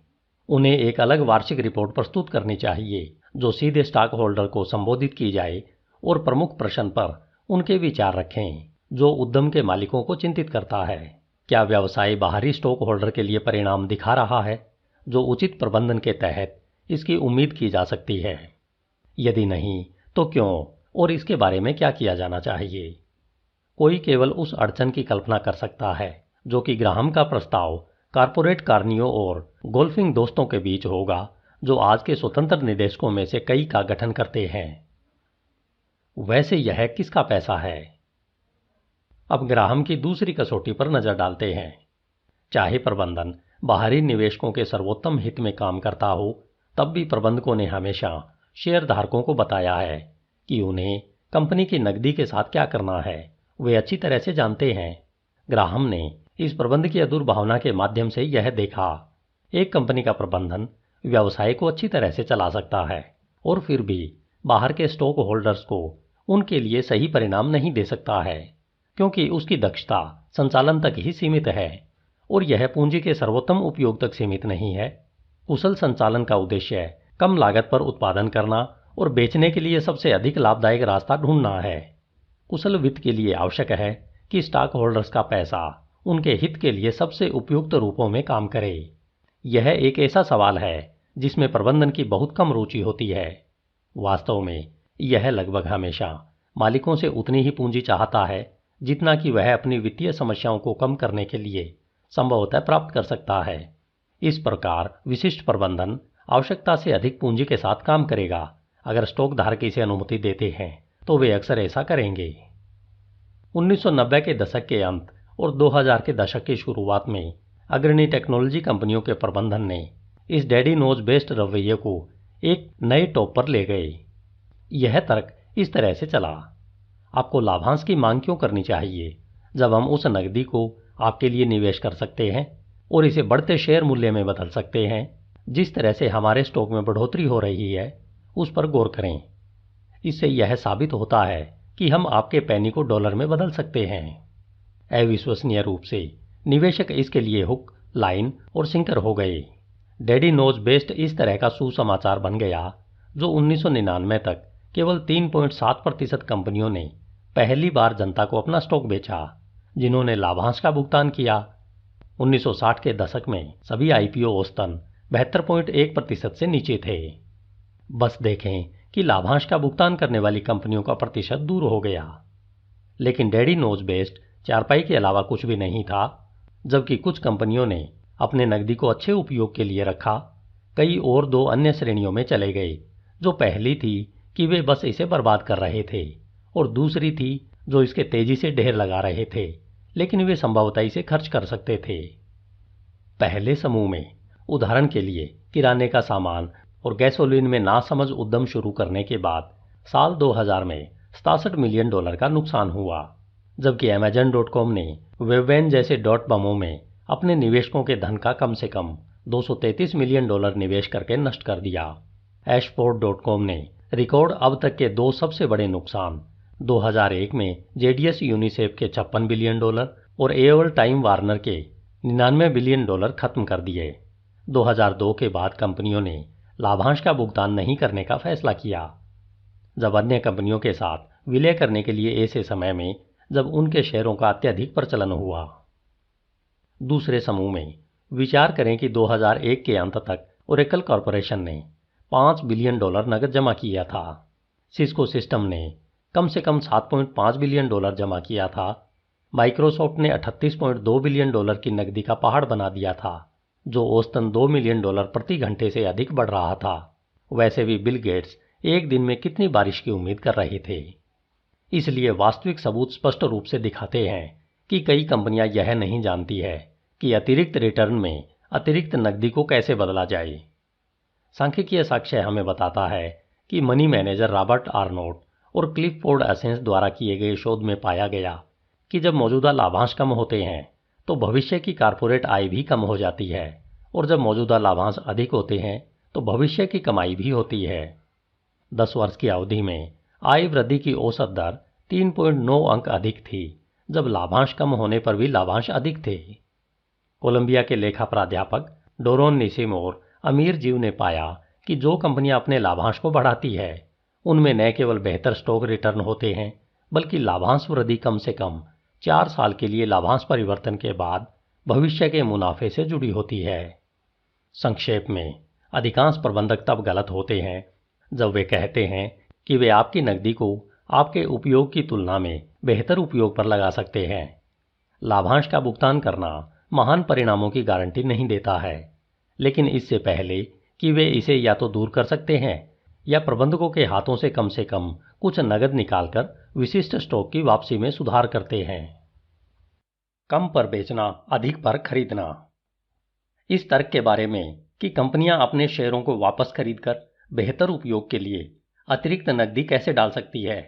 उन्हें एक अलग वार्षिक रिपोर्ट प्रस्तुत करनी चाहिए जो सीधे स्टॉक होल्डर को संबोधित की जाए और प्रमुख प्रश्न पर उनके विचार रखें जो उद्यम के मालिकों को चिंतित करता है। क्या व्यवसाय बाहरी स्टॉक होल्डर के लिए परिणाम दिखा रहा है जो उचित प्रबंधन के तहत इसकी उम्मीद की जा सकती है? यदि नहीं तो क्यों, और इसके बारे में क्या किया जाना चाहिए? कोई केवल उस अड़चन की कल्पना कर सकता है जो कि ग्राहम का प्रस्ताव कारपोरेट कारणियों और गोल्फिंग दोस्तों के बीच होगा जो आज के स्वतंत्र निदेशकों में से कई का गठन करते हैं। वैसे यह किसका पैसा है? अब ग्राहम की दूसरी कसौटी पर नजर डालते हैं। चाहे प्रबंधन बाहरी निवेशकों के सर्वोत्तम हित में काम करता हो, तब भी प्रबंधकों ने हमेशा शेयर धारकों को बताया है कि उन्हें कंपनी की नकदी के साथ क्या करना है वे अच्छी तरह से जानते हैं। ग्राहम ने इस प्रबंधकीय दुर्भावना के माध्यम से यह देखा, एक कंपनी का प्रबंधन व्यवसाय को अच्छी तरह से चला सकता है और फिर भी बाहर के स्टॉक होल्डर्स को उनके लिए सही परिणाम नहीं दे सकता है, क्योंकि उसकी दक्षता संचालन तक ही सीमित है और यह पूंजी के सर्वोत्तम उपयोग तक सीमित नहीं है। कुशल संचालन का उद्देश्य कम लागत पर उत्पादन करना और बेचने के लिए सबसे अधिक लाभदायक रास्ता ढूंढना है। कुशल वित्त के लिए आवश्यक है कि स्टॉक होल्डर्स का पैसा उनके हित के लिए सबसे उपयुक्त रूपों में काम करे। यह एक ऐसा सवाल है जिसमें प्रबंधन की बहुत कम रुचि होती है। वास्तव में यह लगभग हमेशा मालिकों से उतनी ही पूंजी चाहता है जितना कि वह अपनी वित्तीय समस्याओं को कम करने के लिए संभवतः प्राप्त कर सकता है। इस प्रकार विशिष्ट प्रबंधन आवश्यकता से अधिक पूंजी के साथ काम करेगा। अगर स्टॉक धारक इसे अनुमति देते हैं तो वे अक्सर ऐसा करेंगे। 1990 के दशक के अंत और 2000 के दशक की शुरुआत में अग्रणी टेक्नोलॉजी कंपनियों के प्रबंधन ने इस डैडी नोज बेस्ड रवैये को एक नए टॉप पर ले गए। यह तर्क इस तरह से चला, आपको लाभांश की मांग क्यों करनी चाहिए जब हम उस नकदी को आपके लिए निवेश कर सकते हैं और इसे बढ़ते शेयर मूल्य में बदल सकते हैं। जिस तरह से हमारे स्टॉक में बढ़ोतरी हो रही है उस पर गौर करें। इससे यह साबित होता है कि हम आपके पैनी को डॉलर में बदल सकते हैं। अविश्वसनीय रूप से निवेशक इसके लिए हुक, लाइन और सिंकर हो गए। डैडी नोज बेस्ट इस तरह का सुसमाचार बन गया जो 1999 तक केवल 3.7% कंपनियों ने पहली बार जनता को अपना स्टॉक बेचा जिन्होंने लाभांश का भुगतान किया। 1960 के दशक में सभी आईपीओ औसतन 72.1% से नीचे थे। बस देखें कि लाभांश का भुगतान करने वाली कंपनियों का प्रतिशत दूर हो गया। लेकिन डैडी नोज बेस्ट चारपाई के अलावा कुछ भी नहीं था। जबकि कुछ कंपनियों ने अपने नकदी को अच्छे उपयोग के लिए रखा, कई और दो अन्य श्रेणियों में चले गए। जो पहली थी कि वे बस इसे बर्बाद कर रहे थे और दूसरी थी जो इसके तेजी से ढेर लगा रहे थे लेकिन वे संभवतः इसे खर्च कर सकते थे। पहले समूह में उदाहरण के लिए किराने का सामान और गैसोलीन में नासमझ उद्यम शुरू करने के बाद साल 2000 में $67 मिलियन का नुकसान हुआ, जबकि Amazon.com ने वेबवैन जैसे डॉट बमों में अपने निवेशकों के धन का कम से कम $233 मिलियन निवेश करके नष्ट कर दिया। Ashford.com ने रिकॉर्ड अब तक के दो सबसे बड़े नुकसान 2001 में जेडीएस यूनिसेफ के $56 बिलियन और एओल टाइम वार्नर के $99 बिलियन खत्म कर दिए। 2002 के बाद कंपनियों ने लाभांश का भुगतान नहीं करने का फैसला किया, जब अन्य कंपनियों के साथ विलय करने के लिए ऐसे समय में जब उनके शेयरों का अत्यधिक प्रचलन हुआ। दूसरे समूह में विचार करें कि 2001 के अंत तक ओरेकल कॉरपोरेशन ने $5 बिलियन नकद जमा किया था। सिस्को सिस्टम ने कम से कम $7.5 बिलियन जमा किया था। माइक्रोसॉफ्ट ने $38.2 बिलियन की नकदी का पहाड़ बना दिया था, जो औसतन $2 मिलियन प्रति घंटे से अधिक बढ़ रहा था। वैसे भी बिल गेट्स एक दिन में कितनी बारिश की उम्मीद कर रहे थे। इसलिए वास्तविक सबूत स्पष्ट रूप से दिखाते हैं कि कई कंपनियां यह नहीं जानती है कि अतिरिक्त रिटर्न में अतिरिक्त नकदी को कैसे बदला जाए। सांख्यिकीय साक्ष्य हमें बताता है कि मनी मैनेजर रॉबर्ट आर्नोट और क्लिफोर्ड एसेंस द्वारा किए गए शोध में पाया गया कि जब मौजूदा लाभांश कम होते हैं तो भविष्य की कॉर्पोरेट आय भी कम हो जाती है, और जब मौजूदा लाभांश अधिक होते हैं तो भविष्य की कमाई भी होती है। 10 वर्ष की अवधि में आय वृद्धि की औसत दर 3.9 अंक अधिक थी, जब लाभांश कम होने पर भी लाभांश अधिक थे। कोलंबिया के लेखा प्राध्यापक डोरोन निसिमोर अमीर जीव ने पाया कि जो कंपनियां अपने लाभांश को बढ़ाती है उनमें न केवल बेहतर स्टॉक रिटर्न होते हैं बल्कि लाभांश वृद्धि कम से कम 4 साल के लिए लाभांश परिवर्तन के बाद भविष्य के मुनाफे से जुड़ी होती है। संक्षेप में, अधिकांश प्रबंधक तब गलत होते हैं जब वे कहते हैं कि वे आपकी नकदी को आपके उपयोग की तुलना में बेहतर उपयोग पर लगा सकते हैं। लाभांश का भुगतान करना महान परिणामों की गारंटी नहीं देता है, लेकिन इससे पहले कि वे इसे या तो दूर कर सकते हैं या प्रबंधकों के हाथों से कम कुछ नगद निकालकर विशिष्ट स्टॉक की वापसी में सुधार करते हैं। कम पर बेचना, अधिक पर खरीदना। इस तर्क के बारे में कि कंपनियां अपने शेयरों को वापस खरीदकर बेहतर उपयोग के लिए अतिरिक्त नकदी कैसे डाल सकती है।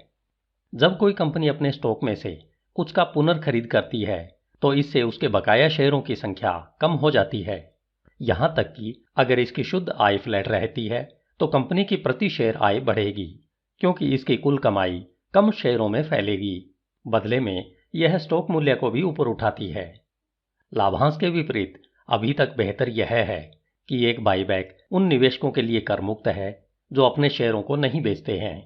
जब कोई कंपनी अपने स्टॉक में से कुछ का पुनर्खरीद करती है तो इससे उसके बकाया शेयरों की संख्या कम हो जाती है। यहां तक कि अगर इसकी शुद्ध आय फ्लैट रहती है तो कंपनी की प्रति शेयर आय बढ़ेगी, क्योंकि इसकी कुल कमाई कम शेयरों में फैलेगी। बदले में यह स्टॉक मूल्य को भी ऊपर उठाती है। लाभांश के विपरीत अभी तक बेहतर यह है कि एक बाईबैक उन निवेशकों के लिए कर मुक्त है जो अपने शेयरों को नहीं बेचते हैं।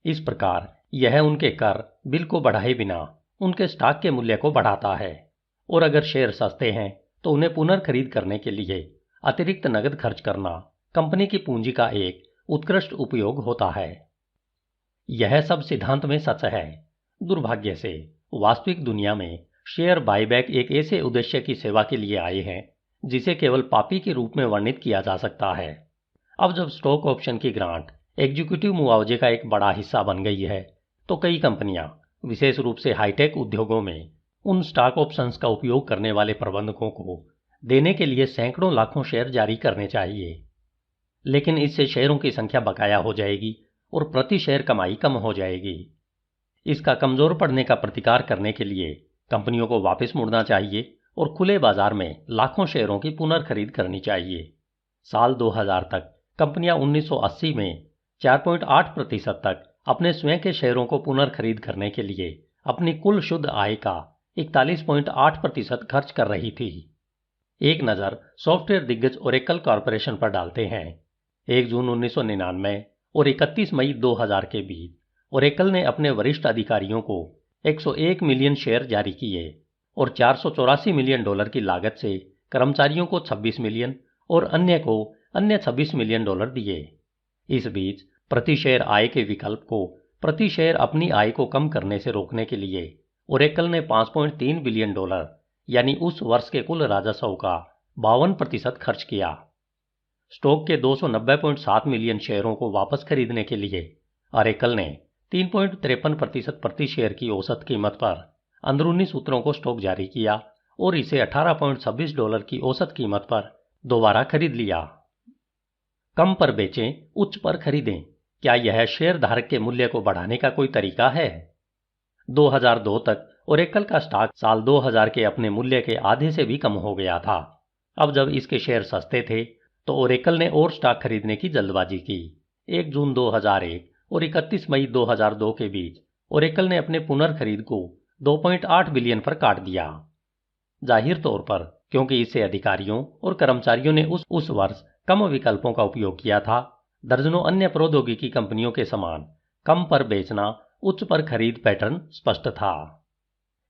इस प्रकार यह उनके कर बिल को बढ़ाए बिना उनके स्टॉक के मूल्य को बढ़ाता है, और अगर शेयर सस्ते हैं तो उन्हें पुनर्खरीद करने के लिए अतिरिक्त नकद खर्च करना कंपनी की पूंजी का एक उत्कृष्ट उपयोग होता है। यह सब सिद्धांत में सच है। दुर्भाग्य से वास्तविक दुनिया में शेयर बायबैक एक ऐसे उद्देश्य की सेवा के लिए आए हैं जिसे केवल पापी के रूप में वर्णित किया जा सकता है। अब जब स्टॉक ऑप्शन की ग्रांट एग्जीक्यूटिव मुआवजे का एक बड़ा हिस्सा बन गई है तो कई कंपनियां, विशेष रूप से हाईटेक उद्योगों में, उन स्टॉक ऑप्शंस का उपयोग करने वाले प्रबंधकों को देने के लिए सैकड़ों लाखों शेयर जारी करने चाहिए। लेकिन इससे शेयरों की संख्या बकाया हो जाएगी और प्रति शेयर कमाई कम हो जाएगी। इसका कमजोर पड़ने का प्रतिकार करने के लिए कंपनियों को वापस मुड़ना चाहिए और खुले बाजार में लाखों शेयरों की पुनर्खरीद करनी चाहिए। साल 2000 तक कंपनियां 1980 में 4.8% तक अपने स्वयं के शेयरों को पुनर्खरीद करने के लिए अपनी कुल शुद्ध आय का 41.8% खर्च कर रही थी। एक नज़र सॉफ्टवेयर दिग्गज ओरेकल कॉरपोरेशन पर डालते हैं। 1 जून 1999 और 31 मई 2000 के बीच ओरेकल ने अपने वरिष्ठ अधिकारियों को 101 मिलियन शेयर जारी किए और $484 मिलियन की लागत से कर्मचारियों को 26 मिलियन और अन्य को अन्य $26 मिलियन दिए। इस बीच प्रति शेयर आय के विकल्प को प्रति शेयर अपनी आय को कम करने से रोकने के लिए ओरेकल ने $5.3 बिलियन यानी उस वर्ष के कुल राजस्व का 52% खर्च किया। स्टॉक के 290.7 मिलियन शेयरों को वापस खरीदने के लिए ओरेकल ने 3.53% प्रति शेयर की औसत कीमत पर अंदरूनी सूत्रों को स्टॉक जारी किया और इसे $18.26 की औसत कीमत पर दोबारा खरीद लिया। कम पर बेचें, उच्च पर खरीदें, क्या यह शेयर धारक के मूल्य को बढ़ाने का कोई तरीका है? 2002 तक ओरेकल का स्टॉक साल 2000 के अपने मूल्य के आधे से भी कम हो गया था। अब जब इसके शेयर सस्ते थे तो ओरेकल ने और स्टॉक खरीदने की जल्दबाजी की। 1 जून 2001 और 31 मई 2002 के बीच ओरेकल ने अपने पुनर्खरीद को 2.8 बिलियन पर काट दिया। जाहिर तौर पर क्योंकि इससे अधिकारियों और कर्मचारियों ने उस वर्ष कम विकल्पों का उपयोग किया था, दर्जनों अन्य प्रौद्योगिकी कंपनियों के समान कम पर बेचना, उच्च पर खरीद पैटर्न स्पष्ट था।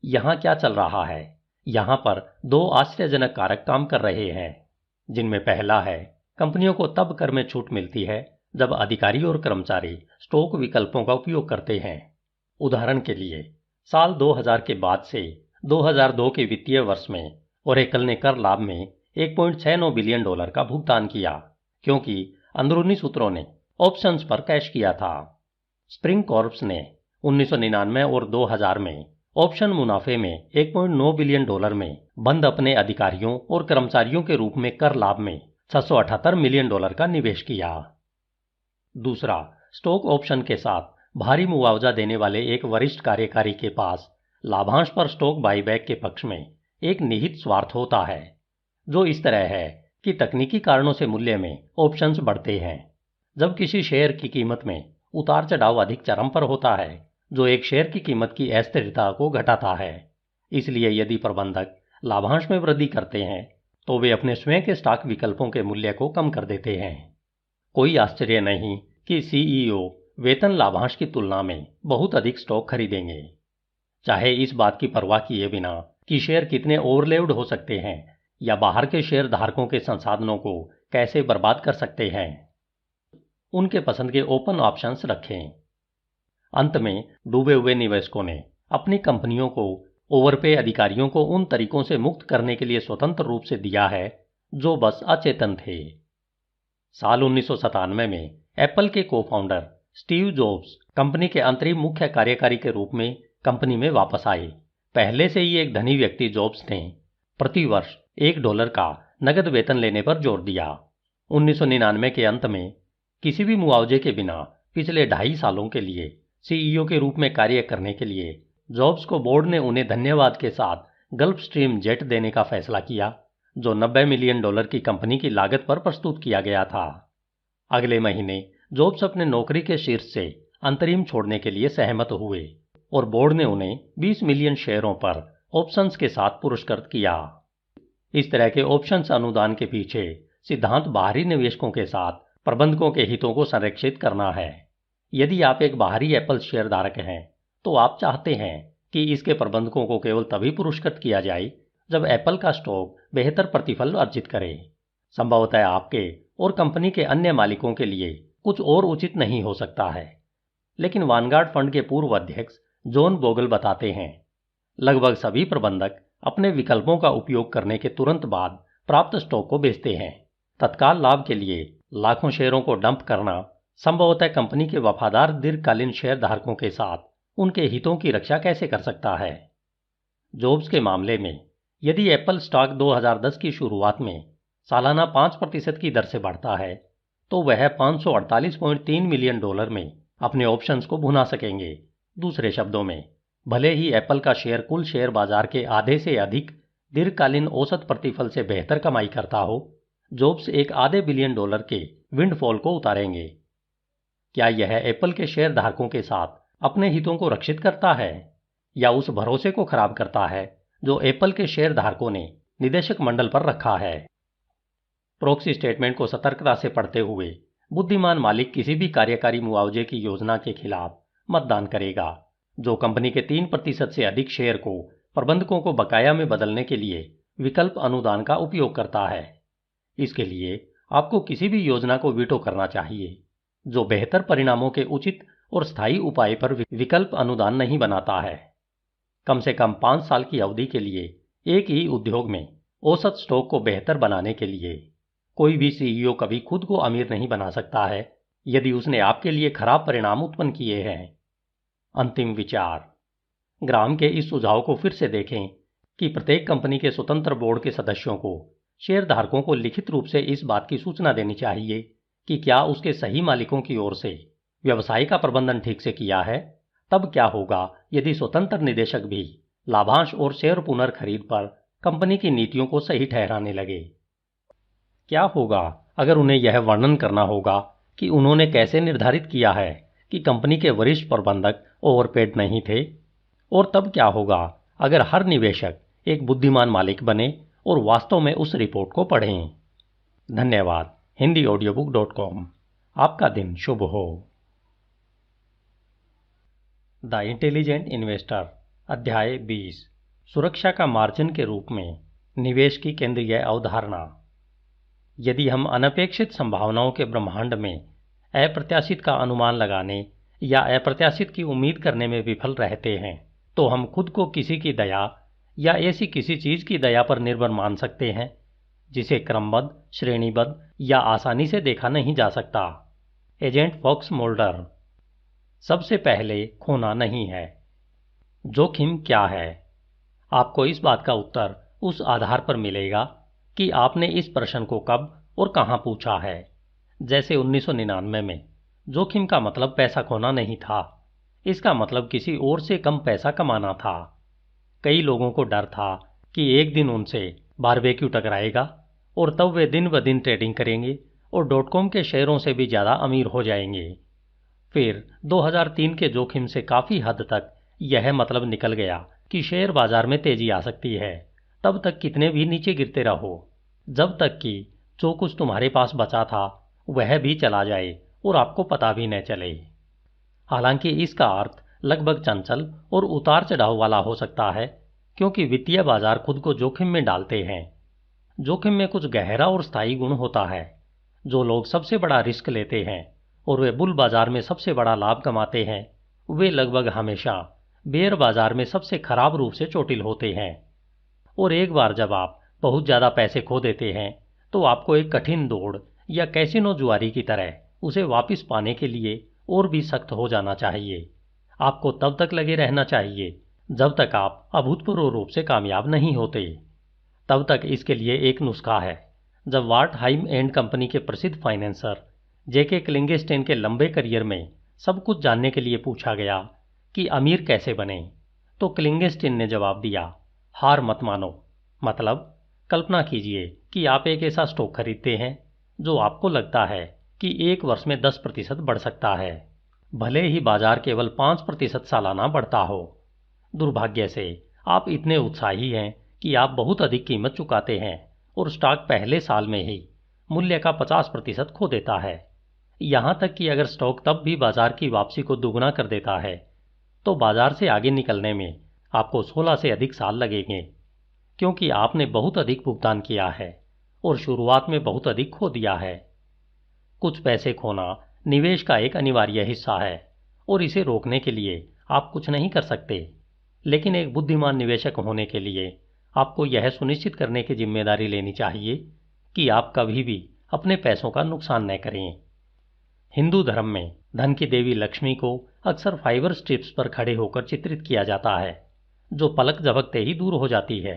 यहां क्या चल रहा है? यहां पर दो आश्चर्यजनक कारक काम कर रहे हैं, जिनमें पहला है कंपनियों को तब कर में छूट मिलती है जब अधिकारी और कर्मचारी स्टॉक विकल्पों का उपयोग करते हैं। उदाहरण के लिए साल 2000 के बाद से 2002 के वित्तीय वर्ष में ओरेकल ने कर लाभ में $1.69 बिलियन का भुगतान किया, क्योंकि अंदरूनी सूत्रों ने ऑप्शंस पर कैश किया था। स्प्रिंग कॉर्प्स ने 1999 और 2000 में ऑप्शन मुनाफे में $1.9 बिलियन में बंद अपने अधिकारियों और कर्मचारियों के रूप में कर लाभ में $678 मिलियन का निवेश किया। दूसरा, स्टॉक ऑप्शन के साथ भारी मुआवजा देने वाले एक वरिष्ठ कार्यकारी के पास लाभांश पर स्टॉक बाईबैक के पक्ष में एक निहित स्वार्थ होता है, जो इस तरह है कि तकनीकी कारणों से मूल्य में ऑप्शंस बढ़ते हैं जब किसी शेयर की कीमत में उतार चढ़ाव अधिक चरम पर होता है, जो एक शेयर की कीमत की अस्थिरता को घटाता है। इसलिए यदि प्रबंधक लाभांश में वृद्धि करते हैं तो वे अपने स्वयं के स्टॉक विकल्पों के मूल्य को कम कर देते हैं। कोई आश्चर्य नहीं कि सीईओ वेतन लाभांश की तुलना में बहुत अधिक स्टॉक खरीदेंगे, चाहे इस बात की परवाह किए बिना कि शेयर कितने ओवरलेव्ड हो सकते हैं या बाहर के शेयर धारकों के संसाधनों को कैसे बर्बाद कर सकते हैं। उनके पसंद के ओपन ऑप्शंस रखें। अंत में डूबे हुए निवेशकों ने अपनी कंपनियों को ओवरपे अधिकारियों को उन तरीकों से मुक्त करने के लिए स्वतंत्र रूप से दिया है जो बस अचेतन थे। साल 1997 में एप्पल के को-फाउंडर स्टीव जॉब्स कंपनी के अंतरिम मुख्य कार्यकारी के रूप में कंपनी में वापस आए। पहले से ही एक धनी व्यक्ति जॉब्स ने प्रति वर्ष $1 का नगद वेतन लेने पर जोर दिया। 1999 के अंत में किसी भी मुआवजे के बिना पिछले 2.5 सालों के लिए सीईओ के रूप में कार्य करने के लिए जॉब्स को बोर्ड ने उन्हें धन्यवाद के साथ गल्फ स्ट्रीम जेट देने का फैसला किया, जो $90 मिलियन की कंपनी की लागत पर प्रस्तुत किया गया था। अगले महीने जॉब्स अपने नौकरी के शीर्ष से अंतरिम छोड़ने के लिए सहमत हुए और बोर्ड ने उन्हें 20 मिलियन शेयरों पर ऑप्शंस के साथ पुरस्कृत किया। इस तरह के ऑप्शंस अनुदान के पीछे सिद्धांत बाहरी निवेशकों के साथ प्रबंधकों के हितों को संरक्षित करना है। यदि आप एक बाहरी एप्पल शेयरधारक हैं तो आप चाहते हैं कि इसके प्रबंधकों को केवल तभी पुरस्कृत किया जाए जब एप्पल का स्टॉक बेहतर प्रतिफल अर्जित करे। संभवतः आपके और कंपनी के अन्य मालिकों के लिए कुछ और उचित नहीं हो सकता है, लेकिन वैनगार्ड फंड के पूर्व अध्यक्ष जॉन बोगल बताते हैं, लगभग सभी प्रबंधक अपने विकल्पों का उपयोग करने के तुरंत बाद प्राप्त स्टॉक को बेचते हैं। तत्काल लाभ के लिए लाखों शेयरों को डंप करना संभवतः कंपनी के वफादार दीर्घकालीन शेयर धारकों के साथ उनके हितों की रक्षा कैसे कर सकता है। जॉब्स के मामले में यदि एप्पल स्टॉक 2010 की शुरुआत में सालाना 5% की दर से बढ़ता है तो वह $548.3 मिलियन में अपने ऑप्शंस को भुना सकेंगे। दूसरे शब्दों में, भले ही एप्पल का शेयर कुल शेयर बाजार के आधे से अधिक दीर्घकालीन औसत प्रतिफल से बेहतर कमाई करता हो, जॉब्स एक आधे $1 बिलियन के विंडफॉल को उतारेंगे। क्या यह एप्पल के शेयर धारकों के साथ अपने हितों को रक्षित करता है या उस भरोसे को खराब करता है जो एप्पल के शेयर धारकों ने निदेशक मंडल पर रखा है? प्रॉक्सी स्टेटमेंट को सतर्कता से पढ़ते हुए बुद्धिमान मालिक किसी भी कार्यकारी मुआवजे की योजना के खिलाफ मतदान करेगा जो कंपनी के 3% से अधिक शेयर को प्रबंधकों को बकाया में बदलने के लिए विकल्प अनुदान का उपयोग करता है। इसके लिए आपको किसी भी योजना को वीटो करना चाहिए जो बेहतर परिणामों के उचित और स्थायी उपाय पर विकल्प अनुदान नहीं बनाता है। कम से कम 5 साल की अवधि के लिए एक ही उद्योग में औसत स्टॉक को बेहतर बनाने के लिए कोई भी सीईओ कभी खुद को अमीर नहीं बना सकता है यदि उसने आपके लिए खराब परिणाम उत्पन्न किए हैं। अंतिम विचार। ग्राहम के इस सुझाव को फिर से देखें कि प्रत्येक कंपनी के स्वतंत्र बोर्ड के सदस्यों को शेयरधारकों को लिखित रूप से इस बात की सूचना देनी चाहिए कि क्या उसके सही मालिकों की ओर से व्यवसाय का प्रबंधन ठीक से किया है। तब क्या होगा यदि स्वतंत्र निदेशक भी लाभांश और शेयर पुनर्खरीद पर कंपनी की नीतियों को सही ठहराने लगे? क्या होगा अगर उन्हें यह वर्णन करना होगा कि उन्होंने कैसे निर्धारित किया है कि कंपनी के वरिष्ठ प्रबंधक ओवरपेड नहीं थे? और तब क्या होगा अगर हर निवेशक एक बुद्धिमान मालिक बने और वास्तव में उस रिपोर्ट को पढ़ें? धन्यवाद। HindiAudiobook.com। आपका दिन शुभ हो। द इंटेलिजेंट इन्वेस्टर अध्याय 20। सुरक्षा का मार्जिन के रूप में निवेश की केंद्रीय अवधारणा। यदि हम अनपेक्षित संभावनाओं के ब्रह्मांड में अप्रत्याशित का अनुमान लगाने या अप्रत्याशित की उम्मीद करने में विफल रहते हैं तो हम खुद को किसी की दया या ऐसी किसी चीज की दया पर निर्भर मान सकते हैं जिसे क्रमबद्ध, श्रेणीबद्ध या आसानी से देखा नहीं जा सकता। Agent Fox Mulder. सबसे पहले खोना नहीं है। जोखिम क्या है? आपको इस बात का उत्तर उस आधार पर मिलेगा कि आपने इस प्रश्न को कब और कहां पूछा है। जैसे 1999 में जोखिम का मतलब पैसा खोना नहीं था, इसका मतलब किसी और से कम पैसा कमाना था। कई लोगों को डर था कि एक दिन उनसे बारबेक्यू टकराएगा और तब वे दिन ब दिन ट्रेडिंग करेंगे और .com के शेयरों से भी ज़्यादा अमीर हो जाएंगे। फिर 2003 के जोखिम से काफ़ी हद तक यह मतलब निकल गया कि शेयर बाजार में तेजी आ सकती है, तब तक कितने भी नीचे गिरते रहो, जब तक कि जो कुछ तुम्हारे पास बचा था वह भी चला जाए और आपको पता भी न चले। हालांकि इसका अर्थ लगभग चंचल और उतार चढ़ाव वाला हो सकता है क्योंकि वित्तीय बाजार खुद को जोखिम में डालते हैं। जोखिम में कुछ गहरा और स्थायी गुण होता है। जो लोग सबसे बड़ा रिस्क लेते हैं और वे बुल बाजार में सबसे बड़ा लाभ कमाते हैं, वे लगभग हमेशा बेयर बाजार में सबसे खराब रूप से चोटिल होते हैं। और एक बार जब आप बहुत ज़्यादा पैसे खो देते हैं तो आपको एक कठिन दौड़ या कैसीनो जुआरी की तरह उसे वापस पाने के लिए और भी सख्त हो जाना चाहिए। आपको तब तक लगे रहना चाहिए जब तक आप अभूतपूर्व रूप से कामयाब नहीं होते। तब तक इसके लिए एक नुस्खा है। जब वार्टहाइम एंड कंपनी के प्रसिद्ध फाइनेंसर जेके क्लिंगस्टेन के लंबे करियर में सब कुछ जानने के लिए पूछा गया कि अमीर कैसे बने, तो क्लिंगस्टेन ने जवाब दिया, हार मत मानो। मतलब कल्पना कीजिए कि आप एक ऐसा स्टॉक खरीदते हैं जो आपको लगता है कि एक वर्ष में 10% बढ़ सकता है, भले ही बाजार केवल 5% सालाना बढ़ता हो। दुर्भाग्य से आप इतने उत्साही हैं कि आप बहुत अधिक कीमत चुकाते हैं और स्टॉक पहले साल में ही मूल्य का 50% खो देता है। यहाँ तक कि अगर स्टॉक तब भी बाजार की वापसी को दुगना कर देता है तो बाजार से आगे निकलने में आपको 16 से अधिक साल लगेंगे, क्योंकि आपने बहुत अधिक भुगतान किया है और शुरुआत में बहुत अधिक खो दिया है। कुछ पैसे खोना निवेश का एक अनिवार्य हिस्सा है और इसे रोकने के लिए आप कुछ नहीं कर सकते, लेकिन एक बुद्धिमान निवेशक होने के लिए आपको यह सुनिश्चित करने की जिम्मेदारी लेनी चाहिए कि आप कभी भी अपने पैसों का नुकसान न करें। हिंदू धर्म में धन की देवी लक्ष्मी को अक्सर फाइबर स्ट्रिप्स पर खड़े होकर चित्रित किया जाता है, जो पलक झपकते ही दूर हो जाती है।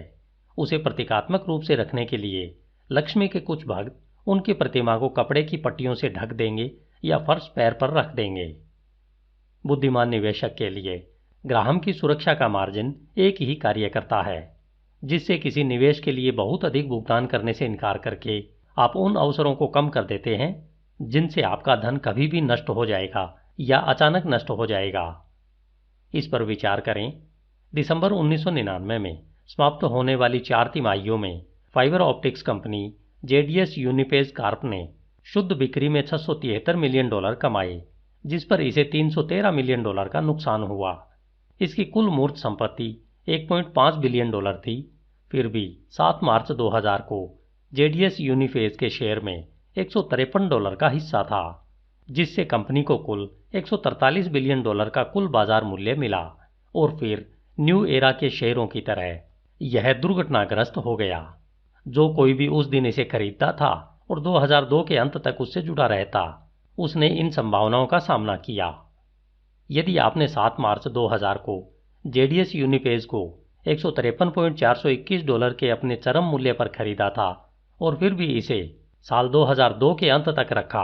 उसे प्रतीकात्मक रूप से रखने के लिए लक्ष्मी के कुछ भक्त उनकी प्रतिमा को कपड़े की पट्टियों से ढक देंगे या फर्श पैर पर रख देंगे। बुद्धिमान निवेशक के लिए ग्राहम की सुरक्षा का मार्जिन एक ही कार्य करता है, जिससे किसी निवेश के लिए बहुत अधिक भुगतान करने से इनकार करके आप उन अवसरों को कम कर देते हैं जिनसे आपका धन कभी भी नष्ट हो जाएगा या अचानक नष्ट हो जाएगा। इस पर विचार करें। दिसंबर 1999 में समाप्त होने वाली 4 तिमाहियों में fibre optics company JDS Uniphase Corp ने शुद्ध बिक्री में $673 मिलियन कमाए, जिस पर इसे $313 मिलियन का नुकसान हुआ। इसकी कुल मूर्त संपत्ति $1.5 बिलियन थी। फिर भी 7 मार्च 2000 को जेडीएस यूनिफेज के शेयर में $153 का हिस्सा था, जिससे कंपनी को कुल $143 बिलियन का कुल बाजार मूल्य मिला। और फिर न्यू एरा के शेयरों की तरह यह दुर्घटनाग्रस्त हो गया। जो कोई भी उस दिन इसे खरीदता था और 2002 के अंत तक उससे जुड़ा रहता, उसने इन संभावनाओं का सामना किया। यदि आपने 7 मार्च 2000 को जेडीएस यूनिपेज को $153.421 के अपने चरम मूल्य पर खरीदा था और फिर भी इसे साल 2002 के अंत तक रखा,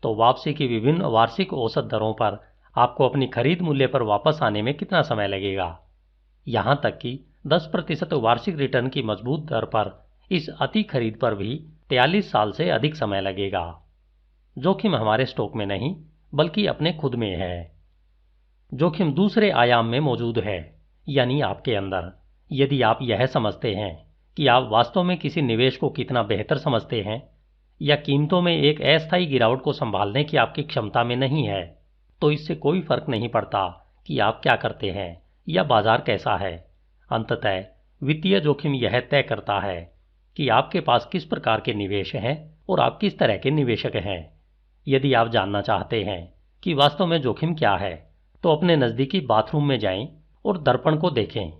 तो वापसी की विभिन्न वार्षिक औसत दरों पर आपको अपनी खरीद मूल्य पर वापस आने में कितना समय लगेगा। यहां तक कि 10% वार्षिक रिटर्न की मजबूत दर पर इस अति खरीद पर भी 43 साल से अधिक समय लगेगा। जोखिम हमारे स्टॉक में नहीं, बल्कि अपने खुद में है। जोखिम दूसरे आयाम में मौजूद है, यानी आपके अंदर। यदि आप यह समझते हैं कि आप वास्तव में किसी निवेश को कितना बेहतर समझते हैं या कीमतों में एक अस्थायी गिरावट को संभालने की आपकी क्षमता में नहीं है, तो इससे कोई फर्क नहीं पड़ता कि आप क्या करते हैं या बाजार कैसा है। अंततः वित्तीय जोखिम यह तय करता है कि आपके पास किस प्रकार के निवेश हैं और आप किस तरह के निवेशक हैं। यदि आप जानना चाहते हैं कि वास्तव में जोखिम क्या है, तो अपने नज़दीकी बाथरूम में जाएं और दर्पण को देखें।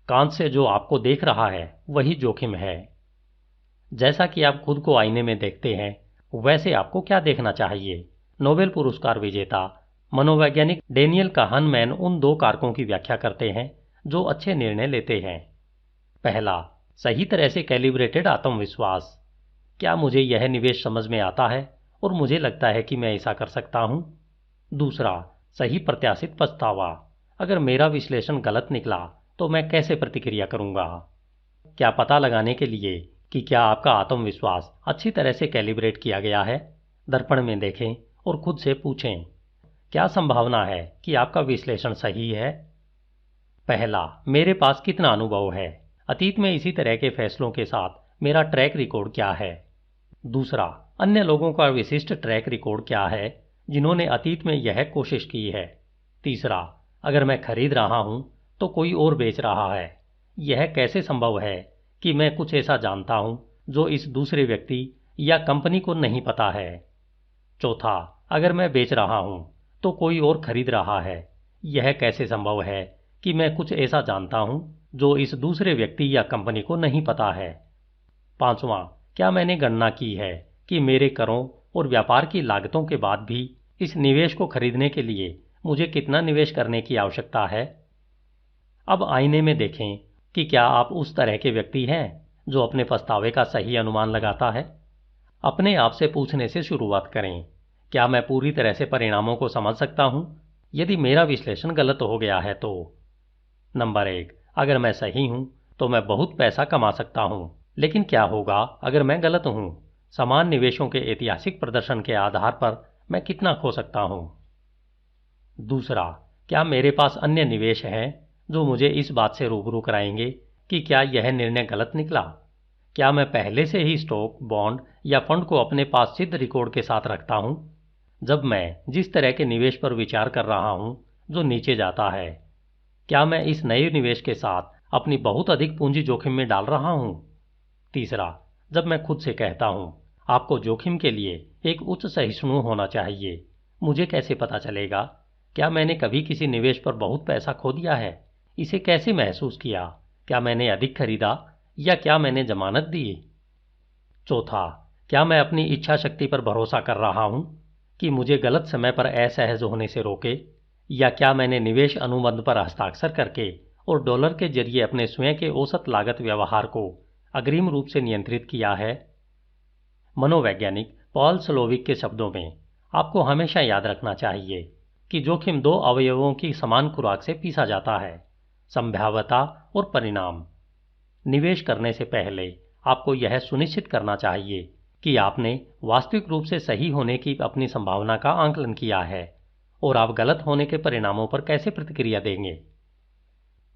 कांच से जो आपको देख रहा है वही जोखिम है। जैसा कि आप खुद को आईने में देखते हैं, वैसे आपको क्या देखना चाहिए। नोबेल पुरस्कार विजेता मनोवैज्ञानिक डेनियल काहनमैन उन 2 कारकों की व्याख्या करते हैं जो अच्छे निर्णय लेते हैं। पहला, सही तरह से कैलिब्रेटेड आत्मविश्वास। क्या मुझे यह निवेश समझ में आता है और मुझे लगता है कि मैं ऐसा कर सकता हूं। दूसरा, सही प्रत्याशित पछतावा। अगर मेरा विश्लेषण गलत निकला तो मैं कैसे प्रतिक्रिया करूंगा। क्या पता लगाने के लिए कि क्या आपका आत्मविश्वास अच्छी तरह से कैलिब्रेट किया गया है, दर्पण में देखें और खुद से पूछें, क्या संभावना है कि आपका विश्लेषण सही है। पहला, मेरे पास कितना अनुभव है। अतीत में इसी तरह के फैसलों के साथ मेरा ट्रैक रिकॉर्ड क्या है। दूसरा, अन्य लोगों का विशिष्ट ट्रैक रिकॉर्ड क्या है जिन्होंने अतीत में यह कोशिश की है। तीसरा, अगर मैं खरीद रहा हूं तो कोई और बेच रहा है। यह कैसे संभव है कि मैं कुछ ऐसा जानता हूं जो इस दूसरे व्यक्ति या कंपनी को नहीं पता है। चौथा, अगर मैं बेच रहा हूं तो कोई और खरीद रहा है। यह कैसे संभव है कि मैं कुछ ऐसा जानता हूं जो इस दूसरे व्यक्ति या कंपनी को नहीं पता है। पांचवां, क्या मैंने गणना की है कि मेरे करों और व्यापार की लागतों के बाद भी इस निवेश को खरीदने के लिए मुझे कितना निवेश करने की आवश्यकता है। अब आईने में देखें कि क्या आप उस तरह के व्यक्ति हैं जो अपने पछतावे का सही अनुमान लगाता है। अपने आप से पूछने से शुरुआत करें, क्या मैं पूरी तरह से परिणामों को समझ सकता हूं। यदि मेरा विश्लेषण गलत हो गया है तो नंबर 1, अगर मैं सही हूं तो मैं बहुत पैसा कमा सकता हूं, लेकिन क्या होगा अगर मैं गलत हूं। समान निवेशों के ऐतिहासिक प्रदर्शन के आधार पर मैं कितना खो सकता हूं। दूसरा, क्या मेरे पास अन्य निवेश हैं जो मुझे इस बात से रूबरू कराएंगे कि क्या यह निर्णय गलत निकला। क्या मैं पहले से ही स्टॉक, बॉन्ड या फंड को अपने पास सिद्ध रिकॉर्ड के साथ रखता हूं। जब मैं जिस तरह के निवेश पर विचार कर रहा हूं जो नीचे जाता है, क्या मैं इस नए निवेश के साथ अपनी बहुत अधिक पूंजी जोखिम में डाल रहा हूं। तीसरा, जब मैं खुद से कहता हूं आपको जोखिम के लिए एक उच्च सहिष्णु होना चाहिए, मुझे कैसे पता चलेगा। क्या मैंने कभी किसी निवेश पर बहुत पैसा खो दिया है। इसे कैसे महसूस किया। क्या मैंने अधिक खरीदा या क्या मैंने जमानत दी। चौथा, क्या मैं अपनी इच्छा शक्ति पर भरोसा कर रहा हूं कि मुझे गलत समय पर असहज होने से रोके, या क्या मैंने निवेश अनुबंध पर हस्ताक्षर करके और डॉलर के जरिए अपने स्वयं के औसत लागत व्यवहार को अग्रिम रूप से नियंत्रित किया है। मनोवैज्ञानिक पॉल स्लोविक के शब्दों में आपको हमेशा याद रखना चाहिए कि जोखिम 2 अवयवों की समान खुराक से पीसा जाता है, संभाव्यता और परिणाम। निवेश करने से पहले आपको यह सुनिश्चित करना चाहिए कि आपने वास्तविक रूप से सही होने की अपनी संभावना का आंकलन किया है और आप गलत होने के परिणामों पर कैसे प्रतिक्रिया देंगे।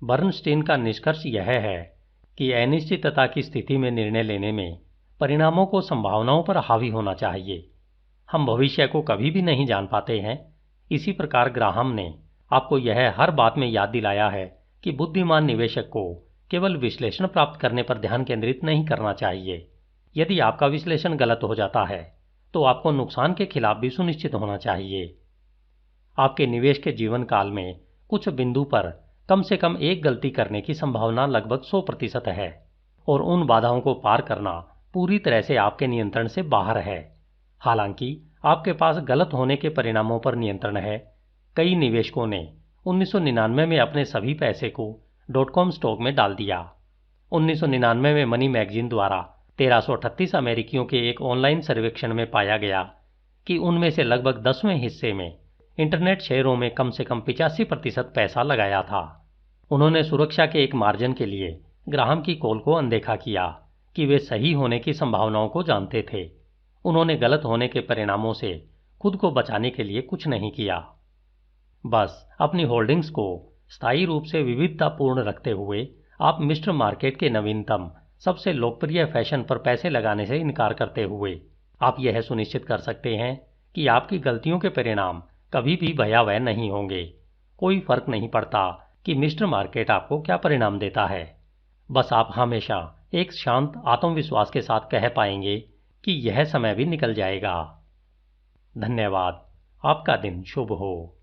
बर्नस्टीन का निष्कर्ष यह है कि अनिश्चितता की स्थिति में निर्णय लेने में परिणामों को संभावनाओं पर हावी होना चाहिए। हम भविष्य को कभी भी नहीं जान पाते हैं। इसी प्रकार ग्राहम ने आपको यह हर बात में याद दिलाया है कि बुद्धिमान निवेशक को केवल विश्लेषण प्राप्त करने पर ध्यान केंद्रित नहीं करना चाहिए। यदि आपका विश्लेषण गलत हो जाता है तो आपको नुकसान के खिलाफ भी सुनिश्चित होना चाहिए। आपके निवेश के जीवन काल में कुछ बिंदु पर कम से कम एक गलती करने की संभावना लगभग 100% है और उन बाधाओं को पार करना पूरी तरह से आपके नियंत्रण से बाहर है। हालांकि आपके पास गलत होने के परिणामों पर नियंत्रण है। कई निवेशकों ने 1999 में अपने सभी पैसे को .com स्टॉक में डाल दिया। 1999 में मनी मैगजीन द्वारा 1338 अमेरिकियों के एक ऑनलाइन सर्वेक्षण में पाया गया कि उनमें से लगभग 10वें हिस्से में इंटरनेट शेयरों में कम से कम 85% पैसा लगाया था। उन्होंने सुरक्षा के एक मार्जिन के लिए ग्राहम की कॉल को अनदेखा किया कि वे सही होने की संभावनाओं को जानते थे। उन्होंने गलत होने के परिणामों से खुद को बचाने के लिए कुछ नहीं किया। बस अपनी होल्डिंग्स को स्थायी रूप से विविधतापूर्ण रखते हुए आप मिस्टर मार्केट के नवीनतम सबसे लोकप्रिय फैशन पर पैसे लगाने से इनकार करते हुए आप यह सुनिश्चित कर सकते हैं कि आपकी गलतियों के परिणाम कभी भी भयावह नहीं होंगे। कोई फर्क नहीं पड़ता कि मिस्टर मार्केट आपको क्या परिणाम देता है। बस आप हमेशा एक शांत आत्मविश्वास के साथ कह पाएंगे कि यह समय भी निकल जाएगा। धन्यवाद। आपका दिन शुभ हो।